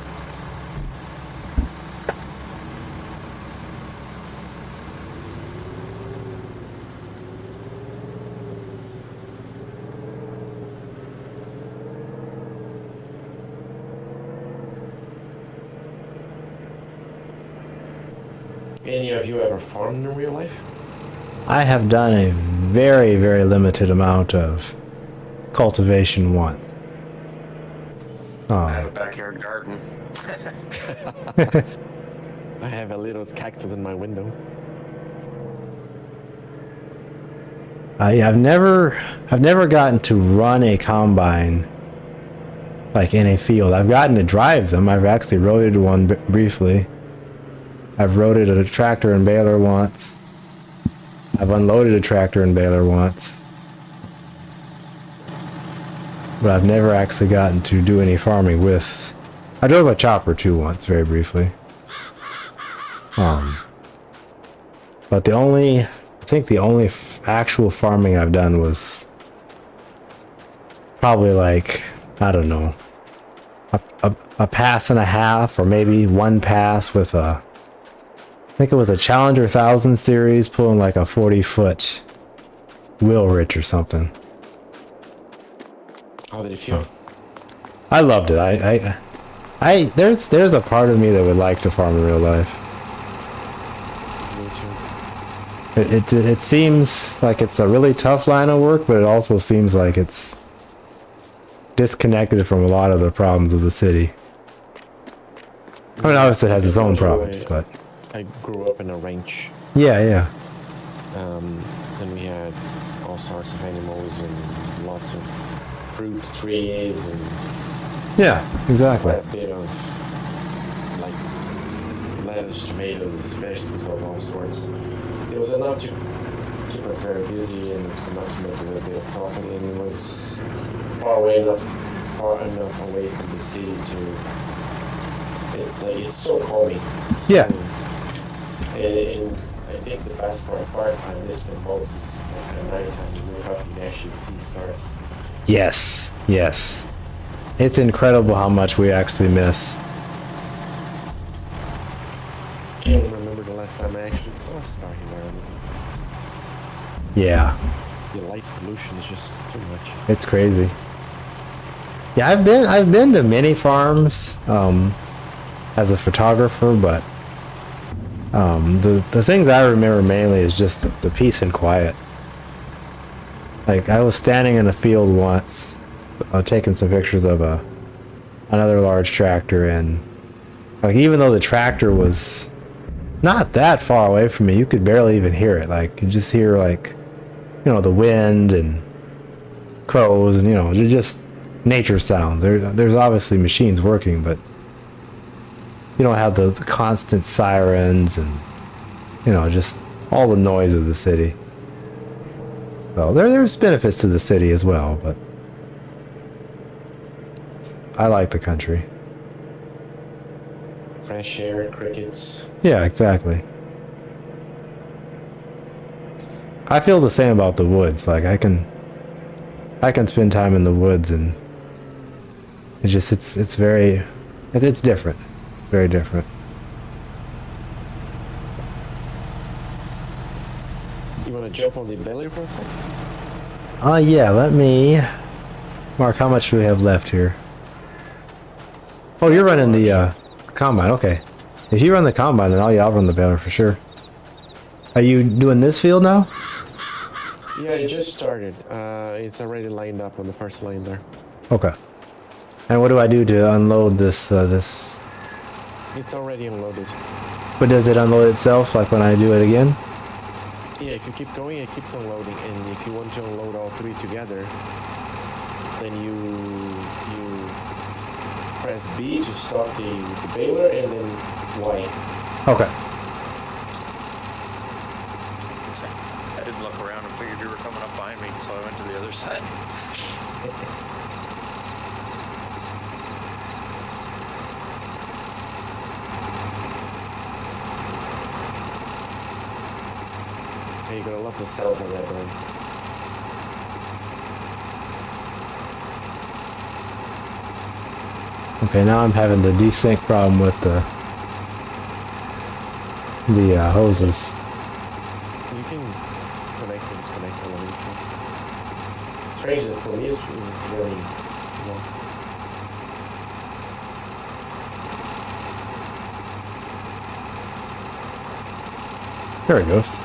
Any of you ever farmed in real life? I have done a very, very limited amount of cultivation once. I have a backyard garden. I have a little cactus in my window. I've never gotten to run a combine like in a field. I've gotten to drive them. I've actually rotated one briefly. I've rotated a tractor and baler once. I've unloaded a tractor and baler once. But I've never actually gotten to do any farming with... I drove a chopper too once, very briefly. But I think the only actual farming I've done was probably like, I don't know, a pass and a half, or maybe one pass with I think it was a Challenger 1000 series pulling like a 40-foot wheel rich or something. How did it feel? I loved it. There's a part of me that would like to farm in real life. Me too. It seems like it's a really tough line of work, but it also seems like it's disconnected from a lot of the problems of the city. I mean, obviously it has its own problems, but... I grew up in a ranch, Yeah. and we had all sorts of animals and lots of fruit trees and Yeah, exactly. a bit of like lettuce, tomatoes, vegetables of all sorts. It was enough to keep us very busy, and it was enough to make a little bit of profit, and it was far enough away from the city to. It's so calming. Yeah. And I think the best part I miss the most is at nighttime you wake up and you actually see stars. Yes. It's incredible how much we actually miss. Can't remember the last time I actually saw a star here. Yeah, The light pollution is just too much. it's crazy. Yeah, I've been to many farms as a photographer, but the things I remember mainly is just the peace and quiet. Like, I was standing in a field once, taking some pictures of another large tractor, and like, even though the tractor was not that far away from me, you could barely even hear it. Like, you just hear, like, you know, the wind and crows, and, you know, just nature sounds. There's obviously machines working, but you don't have the constant sirens and, you know, just all the noise of the city. So there's benefits to the city as well, but I like the country. Fresh air, crickets. Yeah, exactly. I feel the same about the woods. Like, I can spend time in the woods, and it's just it's different. It's very different. You want to jump on the belly for a second? Yeah, let me mark how much we have left here. Oh, you're running the combine. Okay. If you run the combine, then I'll run the baler for sure. Are you doing this field now? Yeah, it just started. It's already lined up on the first line there. Okay. And what do I do to unload this? It's already unloaded. But does it unload itself, like when I do it again? Yeah, if you keep going, it keeps unloading, and if you want to unload all three together, then you press B to stop the baler, and then Y. Okay. I didn't look around and figured you were coming up behind me, so I went to the other side. You're gonna love the sounds of that one. Okay, now I'm having the desync problem with the hoses. You can connect and disconnect elevation. Strange that for me it was really low. There it goes.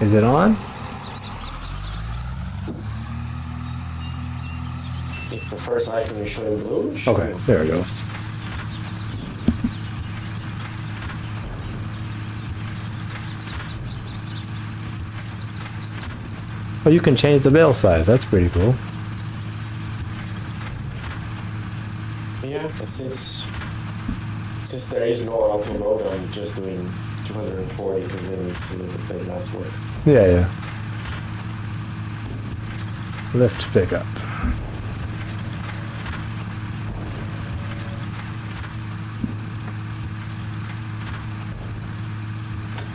Is it on? If the first icon is showing blue, it should Okay, be. there it goes. Oh, you can change the bail size. That's pretty cool. Yeah, but since there is no auto mode, I'm just doing 240 because then it's a little bit less work. Yeah, yeah. Lift pickup. I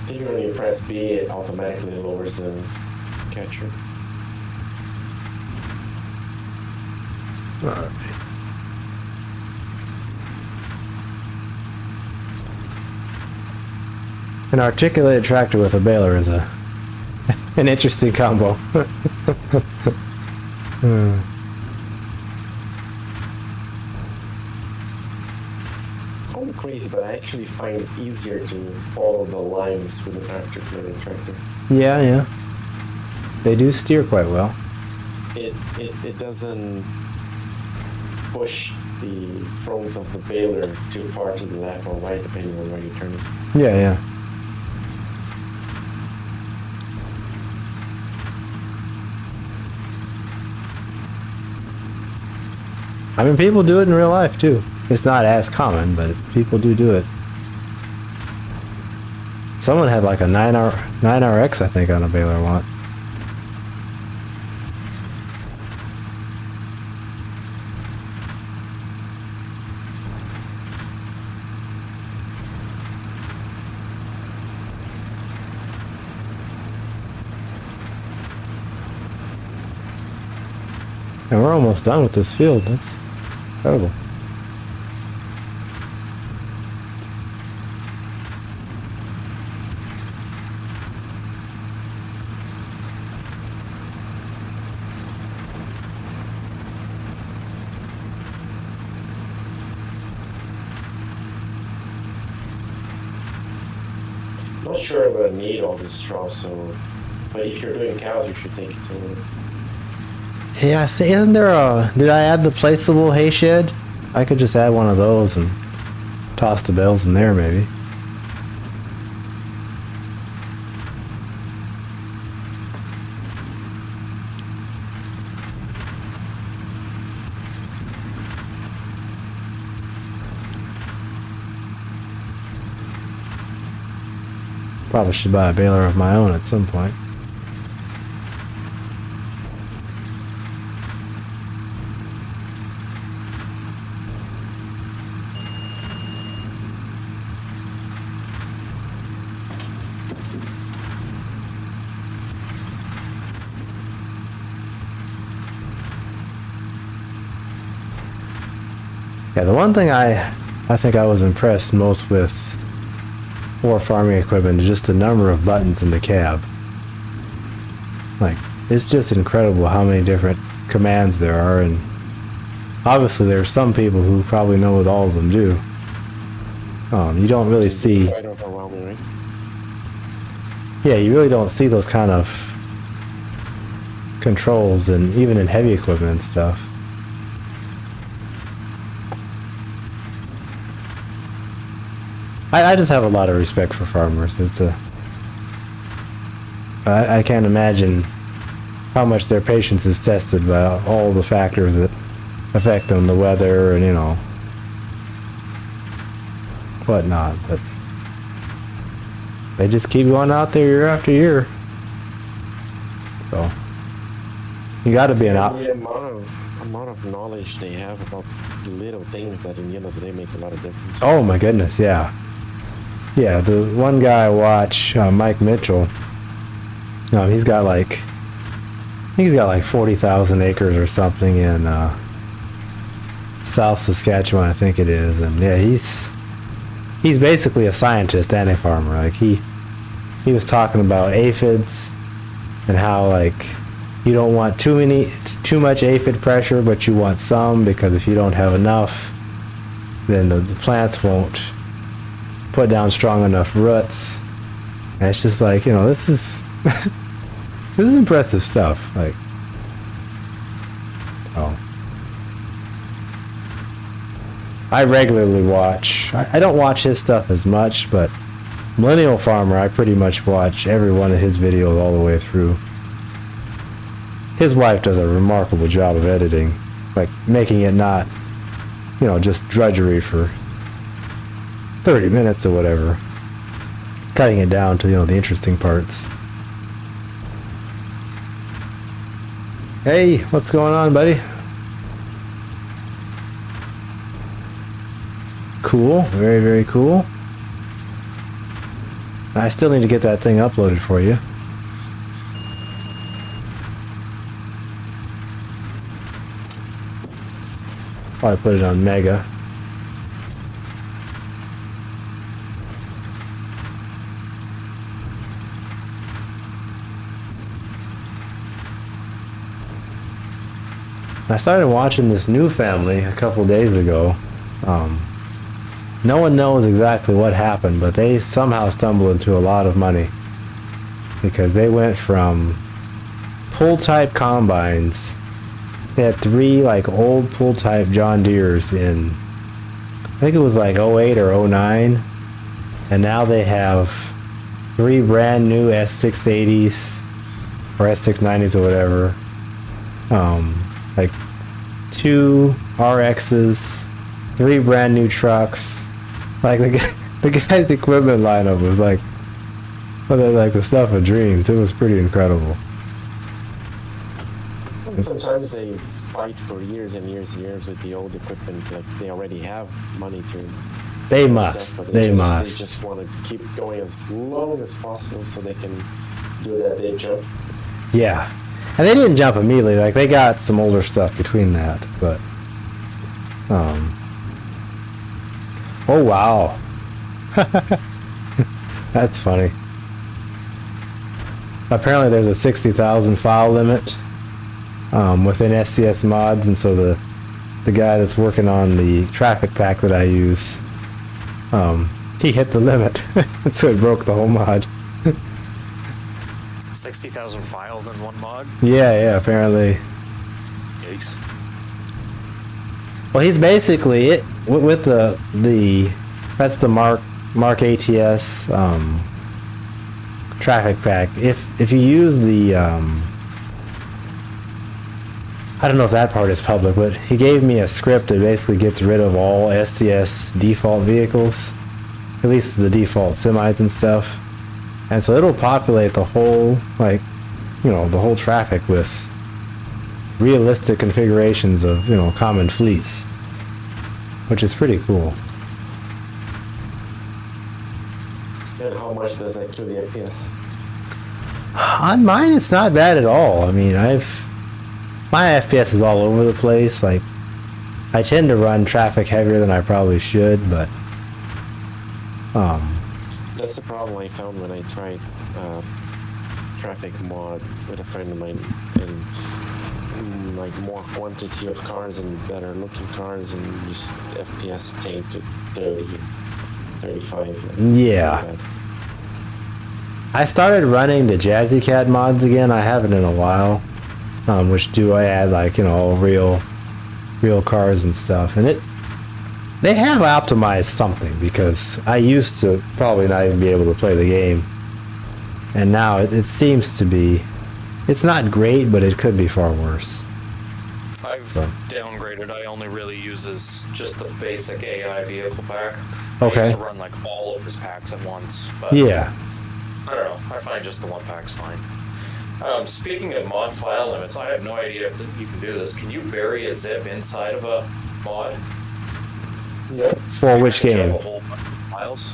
think when you press B, it automatically lowers the catcher. All right. An articulated tractor with a baler is an interesting combo. Call me crazy, but I actually find it easier to follow the lines with an articulated tractor. Yeah, yeah. They do steer quite well. It doesn't push the front of the baler too far to the left or right, depending on where you turn it. Yeah, yeah. I mean, people do it in real life too. It's not as common, but people do it. Someone had like a 9RX, I think, on a baler once. And we're almost done with this field. That's incredible. Not sure I'm gonna need all this straw, so. But if you're doing cows, you should take it to. Yeah, see, isn't there a... Did I add the placeable hay shed? I could just add one of those and toss the bales in there, maybe. Probably should buy a baler of my own at some point. Yeah, the one thing I think I was impressed most with for farming equipment is just the number of buttons in the cab. Like, it's just incredible how many different commands there are, and obviously there are some people who probably know what all of them do. You don't really see... Quite overwhelming, right? Yeah, you really don't see those kind of controls, and even in heavy equipment and stuff. I just have a lot of respect for farmers. I can't imagine how much their patience is tested by all the factors that affect them, the weather and, you know, whatnot. But they just keep going out there year after year. So You got to be an And op. the amount of knowledge they have about little things that in the end of the day make a lot of difference. Oh my goodness, yeah. Yeah, the one guy I watch, Mike Mitchell, he's got like, I think he's got like 40,000 acres or something in South Saskatchewan, I think it is. And yeah, he's basically a scientist and a farmer. Like he was talking about aphids and how like you don't want too much aphid pressure, but you want some, because if you don't have enough, then the plants won't put down strong enough roots. And it's just like, this is this is impressive stuff. Like, oh, I regularly watch. I don't watch his stuff as much, but Millennial Farmer, I pretty much watch every one of his videos all the way through. His wife does a remarkable job of editing, like making it not, just drudgery for 30 minutes or whatever. Cutting it down to, the interesting parts. Hey, what's going on, buddy? Cool, very, very cool. I still need to get that thing uploaded for you. Probably put it on Mega. I started watching this new family a couple days ago. No one knows exactly what happened, but they somehow stumbled into a lot of money, because they went from pull type combines. They had 3 like old pull type John Deeres in, I think it was like 08 or 09, and now they have 3 brand new S680s or S690s or whatever. Like 2 RXs, 3 brand new trucks. Like the guy's equipment lineup was like the stuff of dreams. It was pretty incredible. And sometimes they fight for years and years and years with the old equipment. Like they already have money to. They do must. stuff, but They They must. just want to keep going as long as possible so they can do that big jump. Yeah. And they didn't jump immediately. Like they got some older stuff between that, but oh wow. That's funny. Apparently there's a 60,000 file limit within SCS mods, and so the guy that's working on the traffic pack that I use, he hit the limit. So it broke the whole mod. 60,000 files in one mod? Yeah, apparently. Yikes. Well, he's basically it with the that's the Mark ATS traffic pack. If you use the I don't know if that part is public, but he gave me a script that basically gets rid of all SCS default vehicles, at least the default semis and stuff. And so it'll populate the whole, like, the whole traffic with realistic configurations of, common fleets, which is pretty cool. And how much does that kill the FPS? On mine, it's not bad at all. I mean, my FPS is all over the place. Like, I tend to run traffic heavier than I probably should, but That's the problem I found when I tried traffic mod with a friend of mine, and like more quantity of cars and better looking cars, and just FPS tanked to 30, 35. That's Yeah. pretty bad. I started running the Jazzy Cat mods again. I haven't in a while, which do I add like all real cars and stuff, and they have optimized something, because I used to probably not even be able to play the game, and now it seems to be. It's not great, but it could be far worse. I've downgraded. I only really uses just the basic AI vehicle pack. Okay. I used to run like all of his packs at once. But Yeah. I don't know. I find just the one pack's fine. Speaking of mod file limits, I have no idea if you can do this. Can you bury a zip inside of a mod? Yeah. For which Do you have game? a whole bunch of files?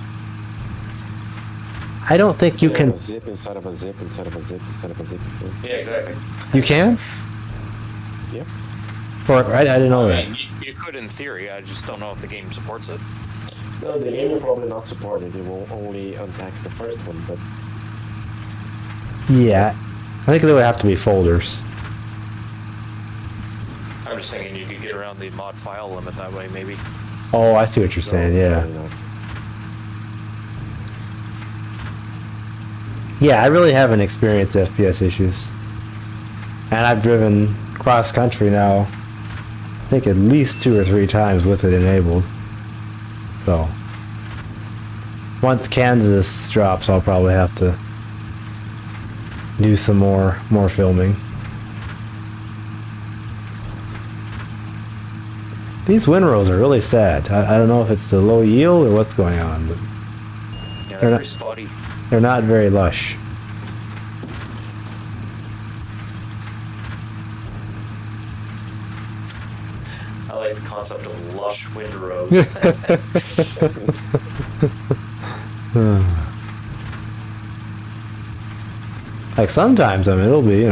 I don't think you Yeah, can. a zip inside of a zip inside of a zip inside of a zip. Yeah, exactly. You can? Yep. Or I didn't know I that. mean, you could in theory. I just don't know if the game supports it. No, the game will probably not support it. It will only unpack the first one, but Yeah, I think they would have to be folders. I'm just thinking you could get around the mod file limit that way, maybe. Oh, I see what you're saying. no, Yeah. probably not. Yeah, I really haven't experienced FPS issues. And I've driven cross country now, I think at least 2 or 3 times with it enabled. So, once Kansas drops, I'll probably have to do some more filming. These windrows are really sad. I don't know if it's the low yield or what's going on, but Yeah, They're they're not- pretty spotty. they're not very lush. I like the concept of lush windrows. Like sometimes, I mean, it'll be,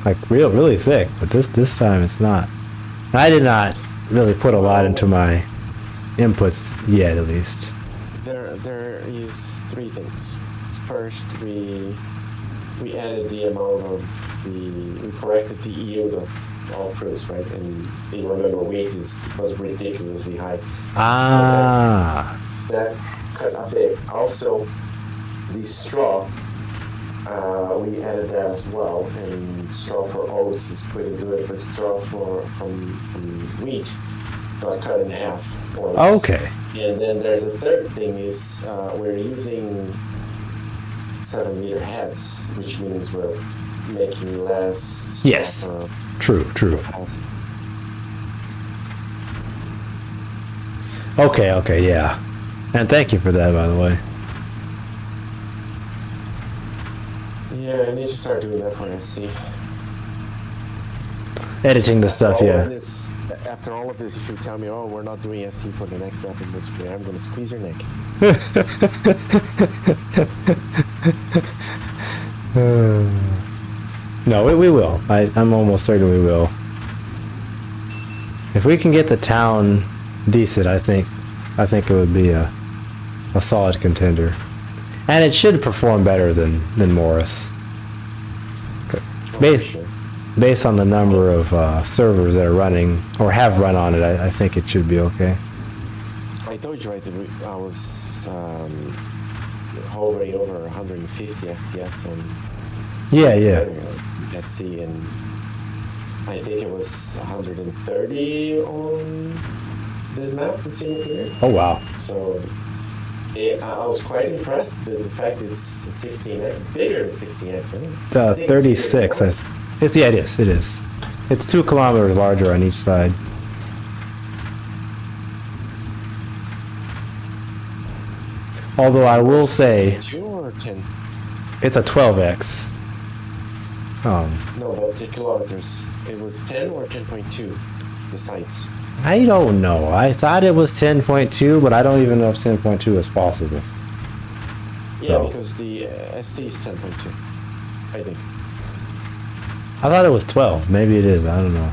like really thick, but this time it's not. I did not really put a lot into my inputs yet, at least. There is 3 things. First, we added the amount of we corrected the yield of all fruits, right? And you remember weight was ridiculously high. Ah, That cut a bit. Also, the straw, we added that as well. And straw for oats is pretty good, but straw from wheat got cut in half. Or less. okay. And then there's a third thing is we're using 7-meter heads, which means we're making less. Yes. per True. house. Okay, yeah. And thank you for that, by the way. Yeah, I need to start doing that for SC. Editing the stuff, yeah. After all of this, if you tell me, oh, we're not doing SC for the next map in multiplayer, I'm going to squeeze your neck. No, we will. I'm almost certain we will. If we can get the town decent, I think it would be a solid contender, and it should perform better than Morris. Based Sure. based on the number of servers that are running or have run on it, I think it should be okay. I told you, right, that I was hovering over 150 FPS on Yeah. SC, and I think it was 130 on this map in single player. Oh wow. So I was quite impressed with the fact it's 16x, bigger than 16x, right? I think it's 36. bigger than ours. It is. It's 2 kilometers larger on each side. Although I will say 2 or 10? it's a 12x. No, but the kilometers. It was 10 or 10.2, the sites. I don't know. I thought it was 10.2, but I don't even know if 10.2 is possible. Yeah, So- because the SC is 10.2, I think. I thought it was 12. Maybe it is. I don't know.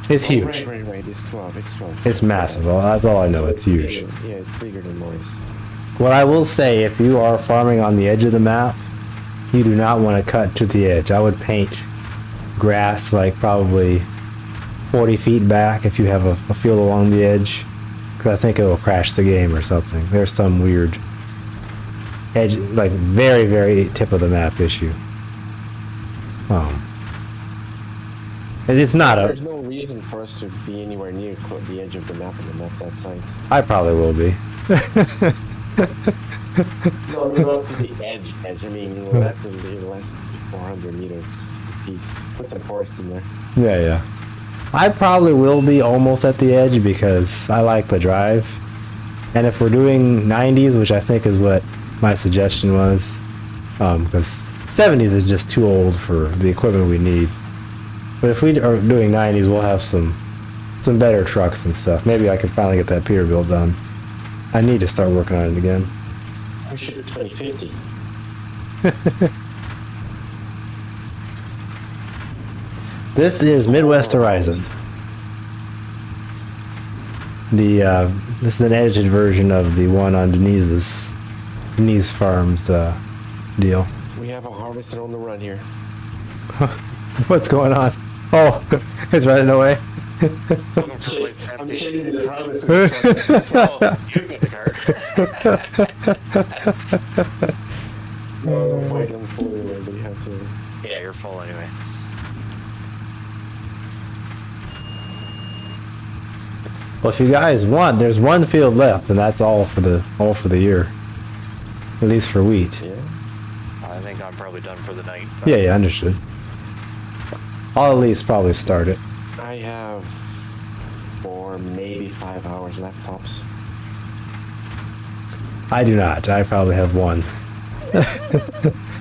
It's Oh, huge. Right. It's 12. It's 12. It's massive. Well, that's all I know. So It's huge. bigger. Yeah, it's bigger than Morris. What I will say, if you are farming on the edge of the map, you do not want to cut to the edge. I would paint grass like probably 40 feet back if you have a field along the edge, because I think it will crash the game or something. There's some weird edge, like very, very tip of the map issue. It's not a. There's no reason for us to be anywhere near the edge of the map and the map that size. I probably will be. No, not to the edge. I mean, we'll have to be less than 400 meters piece. Put some forests in there. Yeah. I probably will be almost at the edge because I like the drive. And if we're doing 90s, which I think is what my suggestion was, because 70s is just too old for the equipment we need. But if we are doing 90s, we'll have some better trucks and stuff. Maybe I can finally get that Peterbilt done. I need to start working on it again. We should do 2050. This is Midwest Horizon. This is an edited version of the one on Denise Farm's deal. We have a harvester on the run here. What's going on? Oh, it's running away. I'm chasing this harvester. Oh, you've got the card. No point, I'm full anyway, but you have to. Yeah, you're full anyway. Well, if you guys want, there's one field left, and that's all for the year. At least for wheat. Yeah. I think I'm probably done for the night. Yeah, understood. I'll at least probably start it. I have 4, maybe 5 hours left, tops. I do not. I probably have one.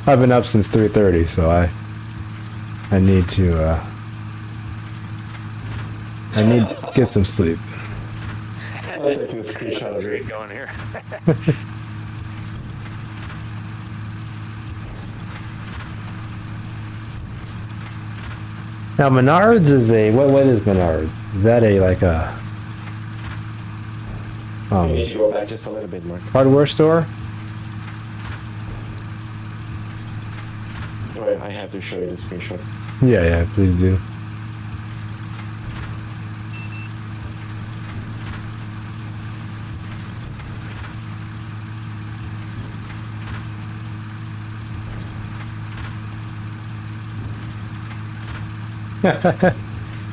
I've been up since 3:30, so I need to get some sleep. I'm taking a screenshot of Great it. going here. Now Menards is a what is Menards? Is that a like a You need to go back just a little bit, Mark. hardware store? Wait, I have to show you the screenshot. Yeah, please do.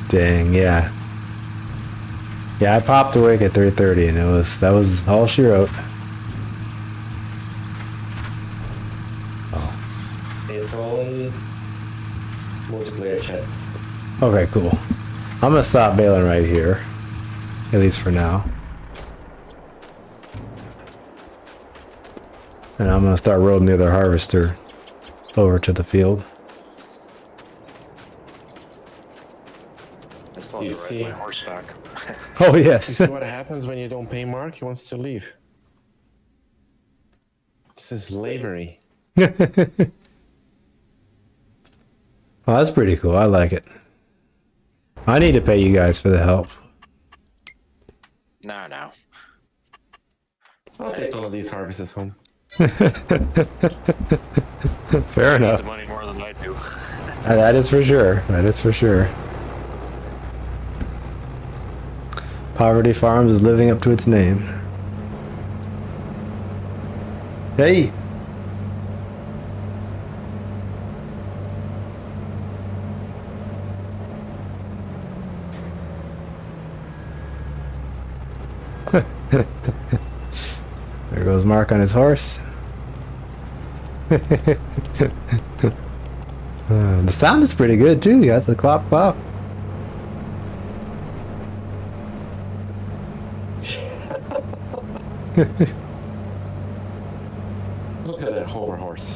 Dang, yeah. Yeah, I popped awake at 3:30 and that was all she wrote. Oh. It's on multiplayer chat. Okay, cool. I'm gonna stop bailing right here. At least for now. And I'm gonna start rolling the other harvester over to the field. I still have You to see- ride my horse back. Oh You yes. see what happens when you don't pay Mark? He wants to leave. This is slavery. Well, that's pretty cool. I like it. I need to pay you guys for the help. No. I'll take one of these harvests home. Fair The enough. money more than I do. That is for sure. That is for sure. Poverty Farms is living up to its name. Hey! There goes Mark on his horse. The sound is pretty good too. You got the clop clop. Look at that hover horse.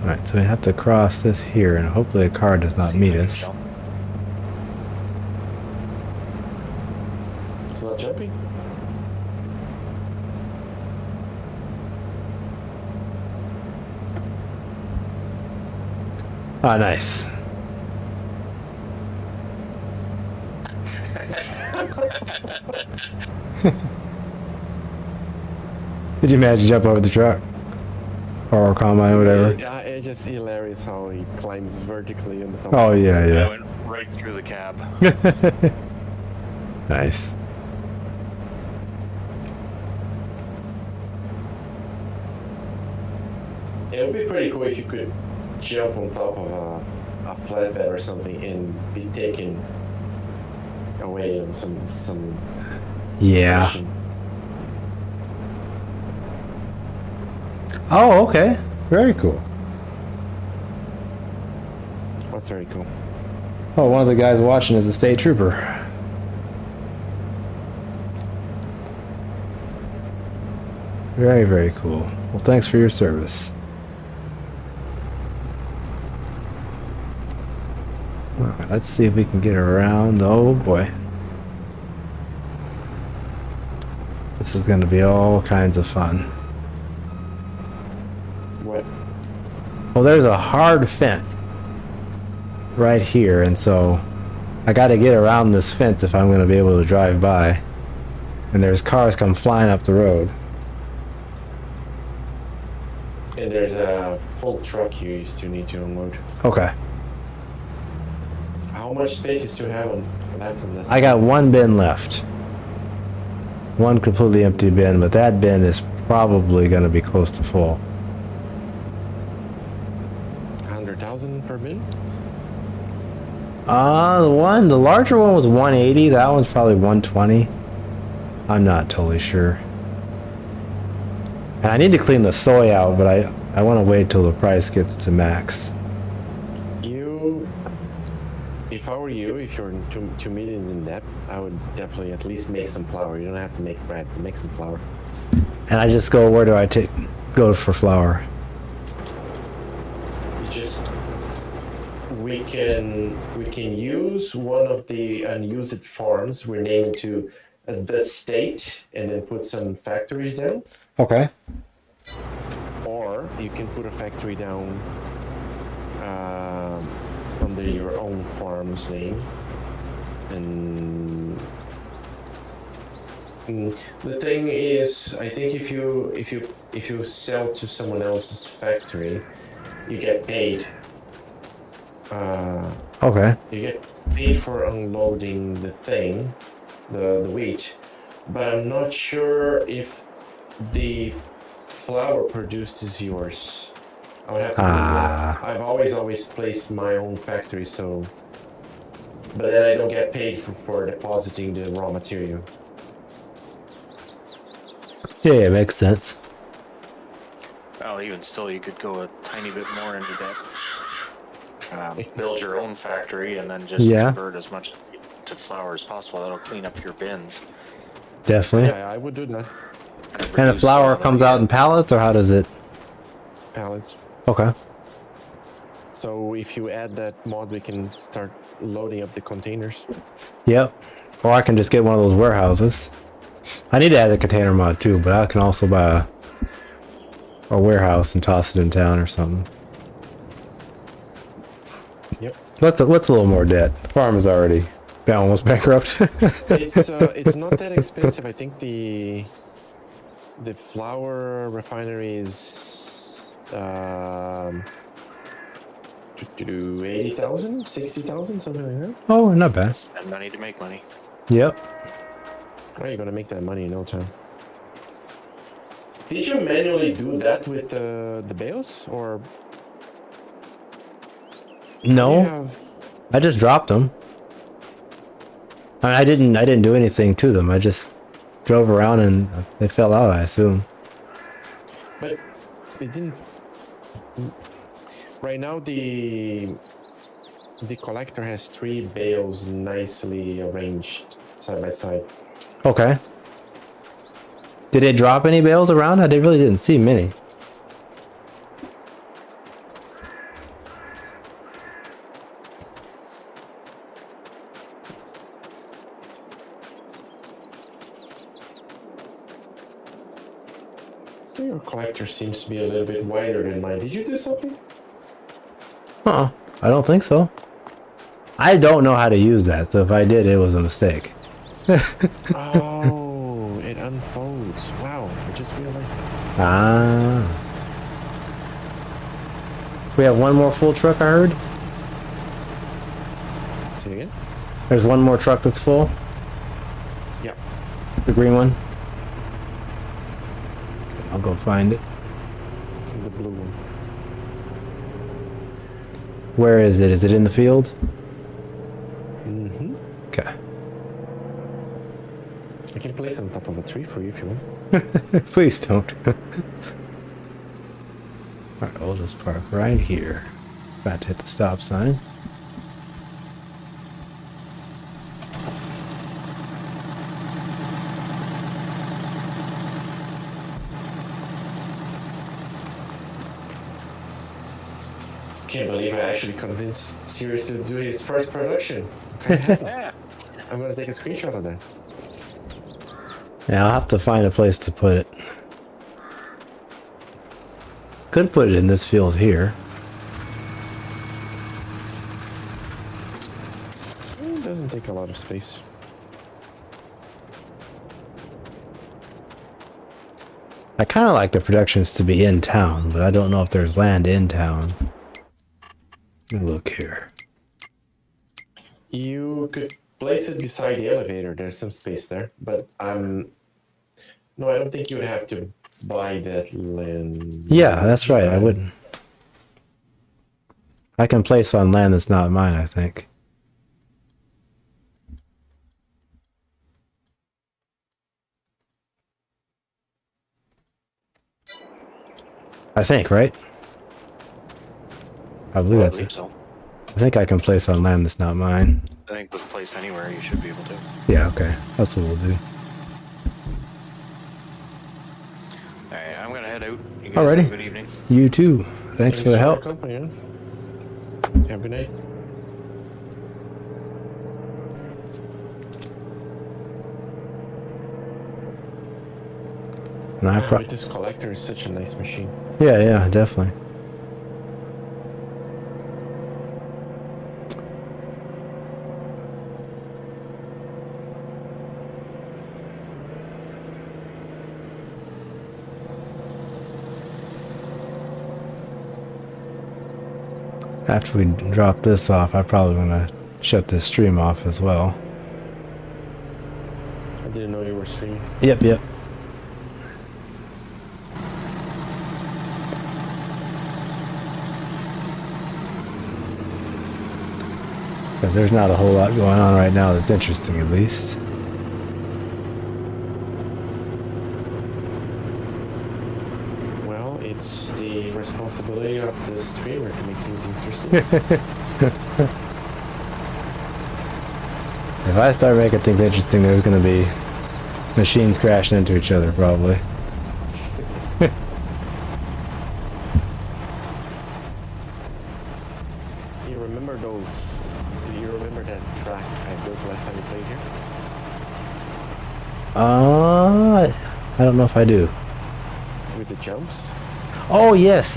Alright, so we have to cross this here, and hopefully a car does not meet us. It's not jumping. Ah, nice. Did you manage to jump over the truck? Or combine, or whatever? Yeah, it's just hilarious how he climbs vertically on the top. Oh, yeah, I yeah. went right through the cab. Nice. It would be pretty cool if you could jump on top of a flatbed or something and be taken away on some Yeah. position. Oh, okay. Very cool. That's very cool. Oh, one of the guys watching is a state trooper. Very, very cool. Well, thanks for your service. Alright, let's see if we can get around. Oh boy. This is going to be all kinds of fun. What? Well, there's a hard fence right here, and so I got to get around this fence if I'm going to be able to drive by. And there's cars come flying up the road. And there's a full truck here you still need to unload. Okay. How much space you still have on left on this? I got one bin left. One completely empty bin, but that bin is probably going to be close to full. 100,000 per bin? The larger one was 180. That one's probably 120. I'm not totally sure. And I need to clean the soy out, but I want to wait till the price gets to max. If I were you, if you're 2 million in debt, I would definitely at least make some flour. You don't have to make bread, but make some flour. And I just go, where do I go for flour? We can use one of the unused farms we're naming to the state and then put some factories down. Okay. Or you can put a factory down under your own farm's name. And the thing is, I think if you sell to someone else's factory, you get paid. Okay. You get paid for unloading the thing, the wheat, but I'm not sure if the flour produced is yours. I would have to. I've always placed my own factory, so. But then I don't get paid for depositing the raw material. Yeah, it makes sense. Well, even still, you could go a tiny bit more into debt. Build your own factory and then just convert as much to flour as possible. That'll clean up your bins. Definitely. Yeah, I would do that. And the flour comes out in pallets, or how does it? Pallets. Okay. So if you add that mod, we can start loading up the containers. Yep. Or I can just get one of those warehouses. I need to add the container mod too, but I can also buy a warehouse and toss it in town or something. Yep. What's a little more debt? The farm is already almost bankrupt. It's not that expensive. I think the flour refinery is 80,000, 60,000, something like that. Oh, not bad. Spend money to make money. Yep. Oh, you're gonna make that money in no time. Did you manually do that with the bales, or? No, I just dropped them. I didn't do anything to them. I just drove around and they fell out, I assume. But it didn't. Right now, the collector has 3 bales nicely arranged side by side. Okay. Did it drop any bales around? I really didn't see many. Your collector seems to be a little bit wider than mine. Did you do something? I don't think so. I don't know how to use that, so if I did, it was a mistake. Oh, it unfolds. Wow, I just realized that. Ah. We have one more full truck, I heard. See again? There's one more truck that's full. Yep. The green one. I'll go find it. The blue one. Where is it? Is it in the field? Mm-hmm. Okay. I can place it on top of a tree for you if you want. Please don't. Alright, we'll just park right here. About to hit the stop sign. Can't believe I actually convinced Sirius to do his first production. Okay. Yeah. I'm gonna take a screenshot of that. Yeah, I'll have to find a place to put it. Could put it in this field here. It doesn't take a lot of space. I kind of like the productions to be in town, but I don't know if there's land in town. Let me look here. You could place it beside the elevator. There's some space there, but no, I don't think you would have to buy that land. Yeah, that's right. I wouldn't. I can place on land that's not mine, I think. I think, right? I believe I that's believe it. so. I think I can place on land that's not mine. I think with place anywhere, you should be able to. Yeah, okay. That's what we'll do. Alright, I'm gonna head out. You guys Alrighty. have a good evening. You too. Thanks for the help. your company, huh? Have a good night. And I But this collector is such a nice machine. yeah, definitely. After we drop this off, I'm probably gonna shut this stream off as well. I didn't know you were streaming. Yep. Because there's not a whole lot going on right now that's interesting, at least. Well, it's the responsibility of the streamer to make things interesting. If I start making things interesting, there's gonna be machines crashing into each other, probably. You remember that track I built last time you played here? I don't know if I do. With the jumps? Oh, yes.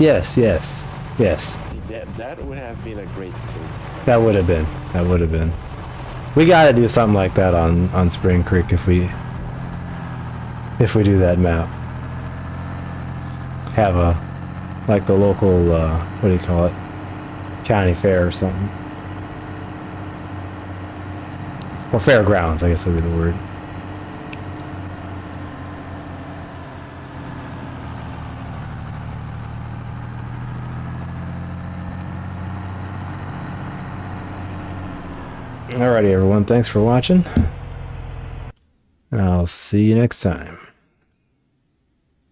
That would have been a great stream. That would have been. We gotta do something like that on Spring Creek if we do that map. Have like the local, what do you call it? County fair or something. Or fairgrounds, I guess would be the word. Alrighty, everyone. Thanks for watching. I'll see you next time.